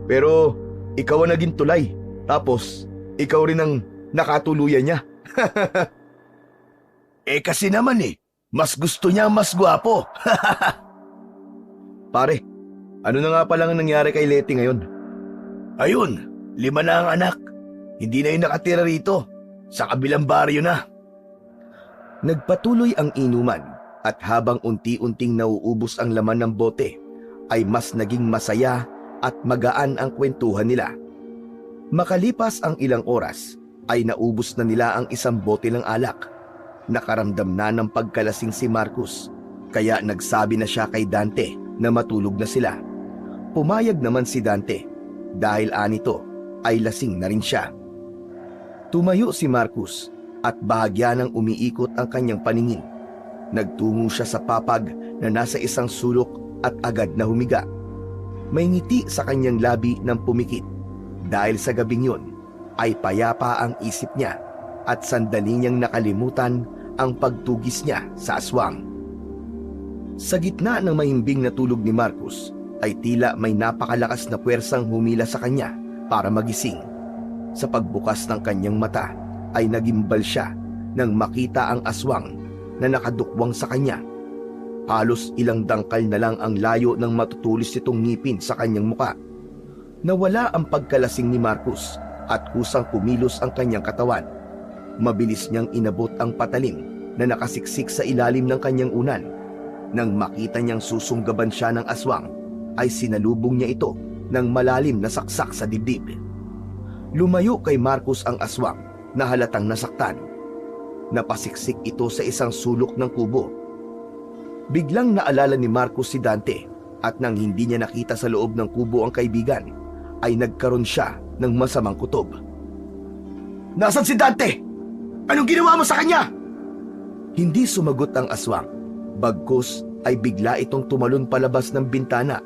pero ikaw ang naging tulay, tapos ikaw rin ang nakatuluyan niya. Kasi naman mas gusto niya mas gwapo. Pare, ano na nga pala ang nangyari kay Letty ngayon? Ayun, 5 na ang anak. Hindi na yung nakatira rito. Sa kabilang baryo na. Nagpatuloy ang inuman at habang unti-unting nauubos ang laman ng bote, ay mas naging masaya at magaan ang kwentuhan nila. Makalipas ang ilang oras, ay naubos na nila ang isang bote ng alak. Nakaramdam na ng pagkalasing si Marcos, kaya nagsabi na siya kay Dante na matulog na sila. Pumayag naman si Dante dahil anito ay lasing na rin siya. Tumayo si Marcos at bahagya nang umiikot ang kanyang paningin. Nagtungo siya sa papag na nasa isang sulok at agad na humiga. May ngiti sa kanyang labi nang pumikit dahil sa gabing yun ay payapa ang isip niya at sandali niyang nakalimutan ang pagtugis niya sa aswang. Sa gitna ng mahimbing na tulog ni Marcos ay tila may napakalakas na puwersang humila sa kanya para magising. Sa pagbukas ng kanyang mata ay nagimbal siya nang makita ang aswang na nakadukwang sa kanya. Halos ilang dangkal na lang ang layo ng matutulis nitong ngipin sa kanyang muka. Nawala ang pagkalasing ni Marcos at kusang kumilos ang kanyang katawan. Mabilis niyang inabot ang patalim na nakasiksik sa ilalim ng kanyang unan. Nang makita niyang susunggaban siya ng aswang, ay sinalubong niya ito ng malalim na saksak sa dibdib. Lumayo kay Marcos ang aswang na halatang nasaktan. Napasiksik ito sa isang sulok ng kubo. Biglang naalala ni Marcos si Dante at nang hindi niya nakita sa loob ng kubo ang kaibigan, ay nagkaroon siya ng masamang kutob. Nasaan si Dante? Anong ginawa mo sa kanya? Hindi sumagot ang aswang. Bagkus ay bigla itong tumalon palabas ng bintana.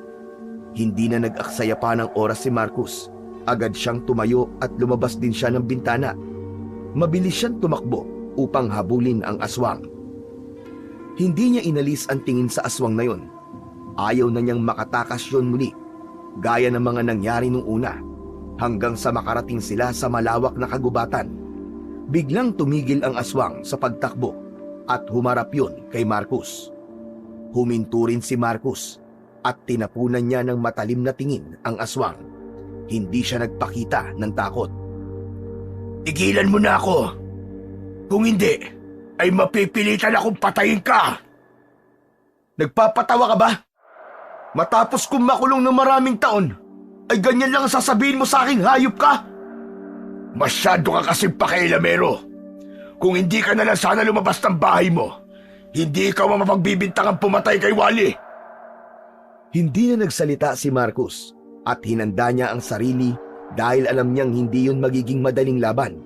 Hindi na nag-aksaya pa ng oras si Marcos. Agad siyang tumayo at lumabas din siya ng bintana. Mabilis siyang tumakbo upang habulin ang aswang. Hindi niya inalis ang tingin sa aswang na yon. Ayaw na niyang makatakas yon muli, gaya ng mga nangyari nung una, hanggang sa makarating sila sa malawak na kagubatan. Biglang tumigil ang aswang sa pagtakbo at humarap yon kay Marcos. Huminto rin si Marcos at tinapunan niya ng matalim na tingin ang aswang. Hindi siya nagpakita ng takot. Igilan mo na ako. Kung hindi, ay mapipilitan akong patayin ka. Nagpapatawa ka ba? Matapos kong makulong ng maraming taon, ay ganyan lang ang sasabihin mo sa aking hayop ka? Masyado ka kasing pakailamero. Kung hindi ka na lang sana lumabas ng bahay mo, hindi ikaw ang mapagbibintangang pumatay kay Wally. Hindi na nagsalita si Marcos at hinanda niya ang sarili dahil alam niyang hindi yun magiging madaling laban.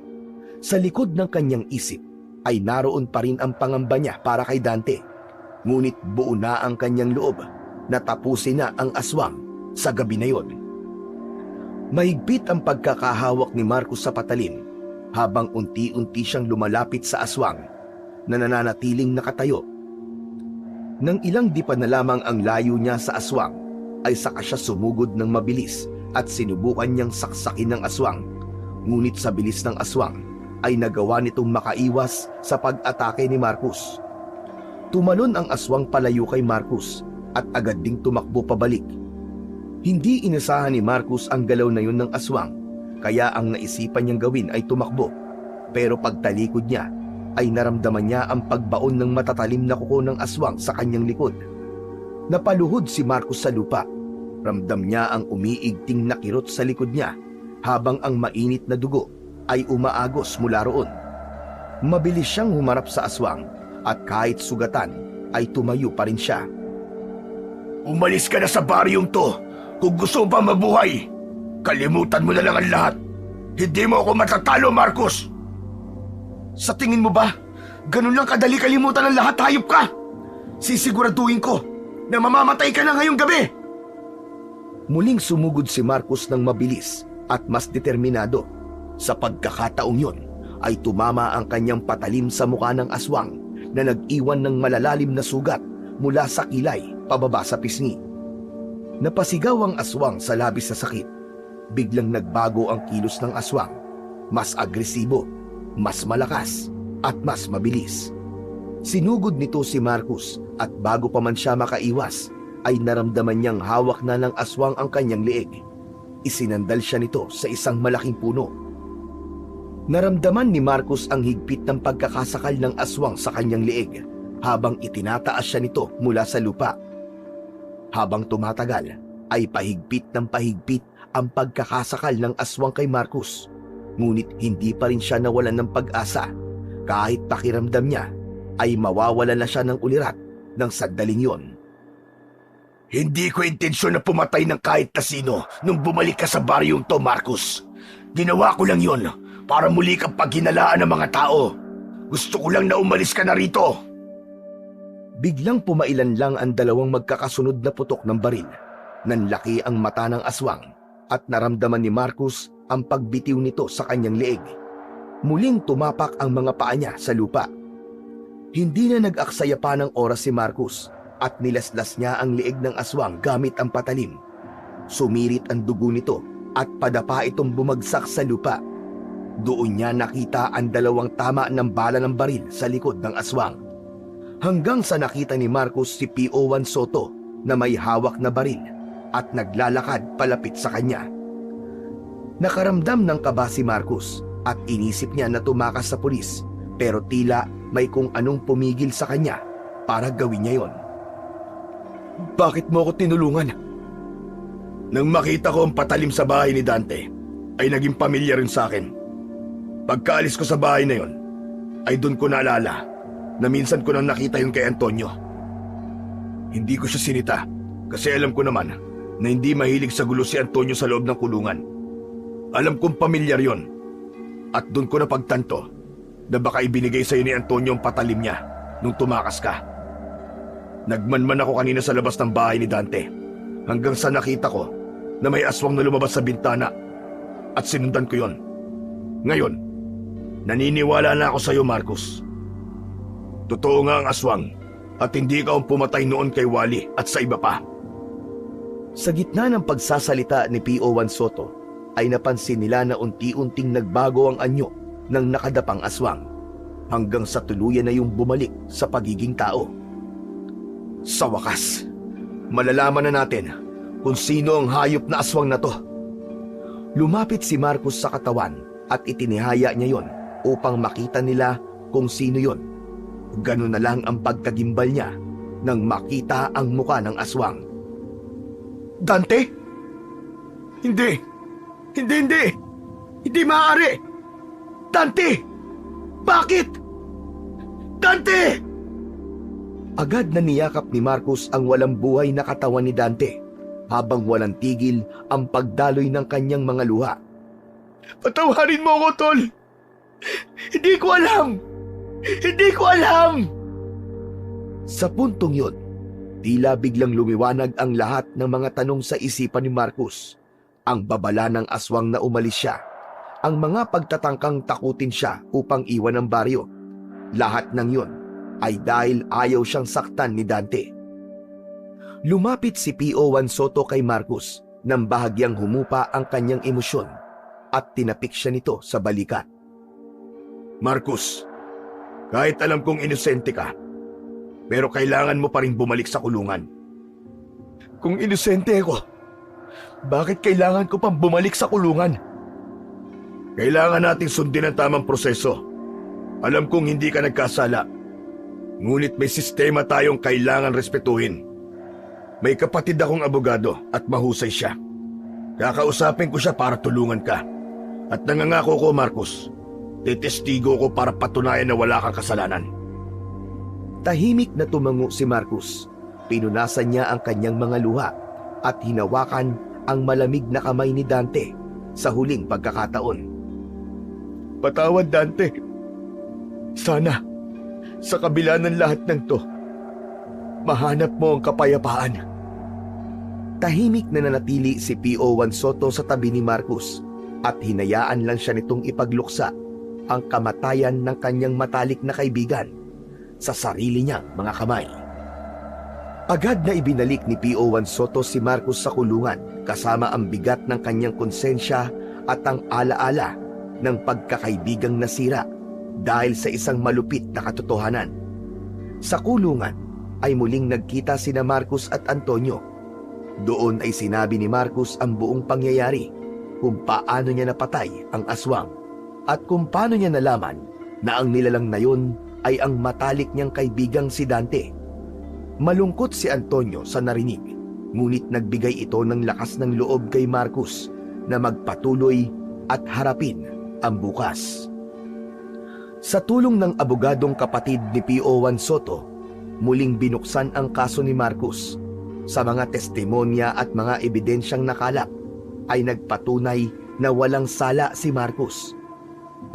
Sa likod ng kanyang isip ay naroon pa rin ang pangamba niya para kay Dante. Ngunit buo na ang kanyang loob na tapusin na ang aswang sa gabi na yon. Mahigpit ang pagkakahawak ni Marcos sa patalim habang unti-unti siyang lumalapit sa aswang na nananatiling nakatayo. Nang ilang dipa na lamang ang layo niya sa aswang, ay saka siya sumugod ng mabilis at sinubukan niyang saksakin ng aswang. Ngunit sa bilis ng aswang, ay nagawa nitong makaiwas sa pag-atake ni Marcos. Tumalon ang aswang palayo kay Marcos at agad ding tumakbo pabalik. Hindi inasahan ni Marcos ang galaw na yun ng aswang, kaya ang naisipan niyang gawin ay tumakbo. Pero pagtalikod niya, ay naramdaman niya ang pagbaon ng matatalim na kuko ng aswang sa kanyang likod. Napaluhod si Marcos sa lupa. Ramdam niya ang umiigting na kirot sa likod niya habang ang mainit na dugo ay umaagos mula roon. Mabilis siyang humarap sa aswang at kahit sugatan ay tumayo pa rin siya. Umalis ka na sa baryong to kung gusto mo pa mabuhay. Kalimutan mo na lang ang lahat. Hindi mo ako matatalo, Marcos. Sa tingin mo ba, ganun lang kadali kalimutan ang lahat, hayop ka? Sisiguraduhin ko na mamamatay ka na ngayong gabi! Muling sumugod si Marcos ng mabilis at mas determinado. Sa pagkakataong yun ay tumama ang kanyang patalim sa mukha ng aswang na nag-iwan ng malalalim na sugat mula sa kilay pababa sa pisngi. Napasigaw ang aswang sa labis na sakit. Biglang nagbago ang kilos ng aswang. Mas agresibo, mas malakas, at mas mabilis. Sinugod nito si Marcos at bago pa man siya makaiwas, ay naramdaman niyang hawak na ng aswang ang kanyang leeg. Isinandal siya nito sa isang malaking puno. Naramdaman ni Marcos ang higpit ng pagkakasakal ng aswang sa kanyang leeg habang itinataas siya nito mula sa lupa. Habang tumatagal, ay pahigpit ng pahigpit ang pagkakasakal ng aswang kay Marcos. Ngunit hindi pa rin siya nawalan ng pag-asa. Kahit pakiramdam niya ay mawawala na siya ng ulirat ng sandaling yon. Hindi ko intensyon na pumatay ng kahit na sino nung bumalik ka sa baryong to, Marcos. Ginawa ko lang yon para muli kang paghinalaan ng mga tao. Gusto ko lang na umalis ka na rito. Biglang pumailan lang ang dalawang magkakasunod na putok ng baril. Nanlaki ang mata ng aswang at naramdaman ni Marcos ang pagbitiw nito sa kanyang leeg. Muling tumapak ang mga paa niya sa lupa. Hindi na nag-aksaya pa ng oras si Marcos at nilaslas niya ang leeg ng aswang gamit ang patalim. Sumirit ang dugo nito at padapa itong bumagsak sa lupa. Doon niya nakita ang dalawang tama ng bala ng baril sa likod ng aswang. Hanggang sa nakita ni Marcos si PO1 Soto na may hawak na baril at naglalakad palapit sa kanya. Nakaramdam ng kaba si Marcos at inisip niya na tumakas sa pulis, pero tila may kung anong pumigil sa kanya para gawin niya yon. Bakit mo ako tinulungan? Nang makita ko ang patalim sa bahay ni Dante, ay naging pamilya rin sa akin. Pagkaalis ko sa bahay na yon, ay doon ko naalala na minsan ko nang nakita yun kay Antonio. Hindi ko siya sinita kasi alam ko naman na hindi mahilig sa gulo si Antonio sa loob ng kulungan. Alam kong pamilyar yon at doon ko napagtanto na baka ibinigay sa iyo ni Antonio ang patalim niya nung tumakas ka. Nagmanman ako kanina sa labas ng bahay ni Dante hanggang sa nakita ko na may aswang na lumabas sa bintana at sinundan ko yon. Ngayon, naniniwala na ako sa iyo, Marcos. Totoo nga ang aswang at hindi ka ang pumatay noon kay Wally at sa iba pa. Sa gitna ng pagsasalita ni PO1 Soto, ay napansin nila na unti-unting nagbago ang anyo ng nakadapang aswang hanggang sa tuluyan na yung bumalik sa pagiging tao. Sa wakas, malalaman na natin kung sino ang hayop na aswang na to. Lumapit si Marcos sa katawan at itinihaya niya yon upang makita nila kung sino yon. Ganun na lang ang pagkagimbal niya nang makita ang muka ng aswang. Dante? Hindi! Hindi! Hindi maaari! Dante! Bakit? Dante! Agad na niyakap ni Marcos ang walang buhay na katawan ni Dante habang walang tigil ang pagdaloy ng kanyang mga luha. Patawarin mo ako, Tol! Hindi ko alam! Hindi ko alam! Sa puntong yun, tila biglang lumiwanag ang lahat ng mga tanong sa isipan ni Marcos. Ang babala ng aswang na umalis siya, ang mga pagtatangkang takutin siya upang iwan ang baryo. Lahat ng yun ay dahil ayaw siyang saktan ni Dante. Lumapit si PO1 Soto kay Marcos nang bahagyang humupa ang kanyang emosyon at tinapik siya nito sa balikat. Marcos, kahit alam kong inosente ka, pero kailangan mo pa rin bumalik sa kulungan. Kung inosente ako, bakit kailangan ko pang bumalik sa kulungan? Kailangan nating sundin ang tamang proseso. Alam kong hindi ka nagkasala, ngunit may sistema tayong kailangan respetuhin. May kapatid akong abogado at mahusay siya. Kakausapin ko siya para tulungan ka. At nangangako ko, Marcos, titestigo ko para patunayan na wala kang kasalanan. Tahimik na tumango si Marcos. Pinunasan niya ang kanyang mga luha at hinawakan ang malamig na kamay ni Dante sa huling pagkakataon. Patawad, Dante. Sana, sa kabila ng lahat ng to, mahanap mo ang kapayapaan. Tahimik na nanatili si P.O. Juan Soto sa tabi ni Marcus at hinayaan lang siya nitong ipagluksa ang kamatayan ng kanyang matalik na kaibigan sa sarili niyang mga kamay. Agad na ibinalik ni P.O. Juan Soto si Marcus sa kulungan kasama ang bigat ng kanyang konsensya at ang alaala ng pagkakaibigang nasira dahil sa isang malupit na katotohanan. Sa kulungan ay muling nagkita sina Marcus at Antonio. Doon ay sinabi ni Marcus ang buong pangyayari, kung paano niya napatay ang aswang at kung paano niya nalaman na ang nilalang na yun ay ang matalik niyang kaibigang si Dante. Malungkot si Antonio sa narinig, ngunit nagbigay ito ng lakas ng loob kay Marcus na magpatuloy at harapin ang bukas. Sa tulong ng abogadong kapatid ni P.O. Juan Soto, muling binuksan ang kaso ni Marcus. Sa mga testimonya at mga ebidensyang nakalap, ay nagpatunay na walang sala si Marcus.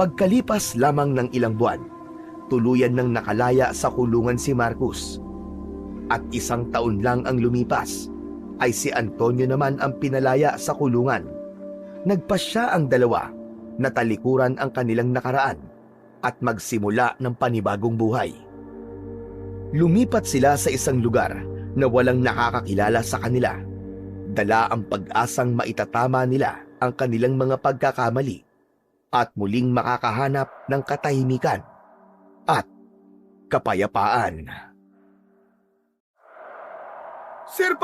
Pagkalipas lamang ng ilang buwan, tuluyan nang nakalaya sa kulungan si Marcus. At 1 taon lang ang lumipas, ay si Antonio naman ang pinalaya sa kulungan. Nagpasya ang dalawa na talikuran ang kanilang nakaraan at magsimula ng panibagong buhay. Lumipat sila sa isang lugar na walang nakakakilala sa kanila. Dala ang pag-asang maitatama nila ang kanilang mga pagkakamali at muling makakahanap ng katahimikan at kapayapaan. Sir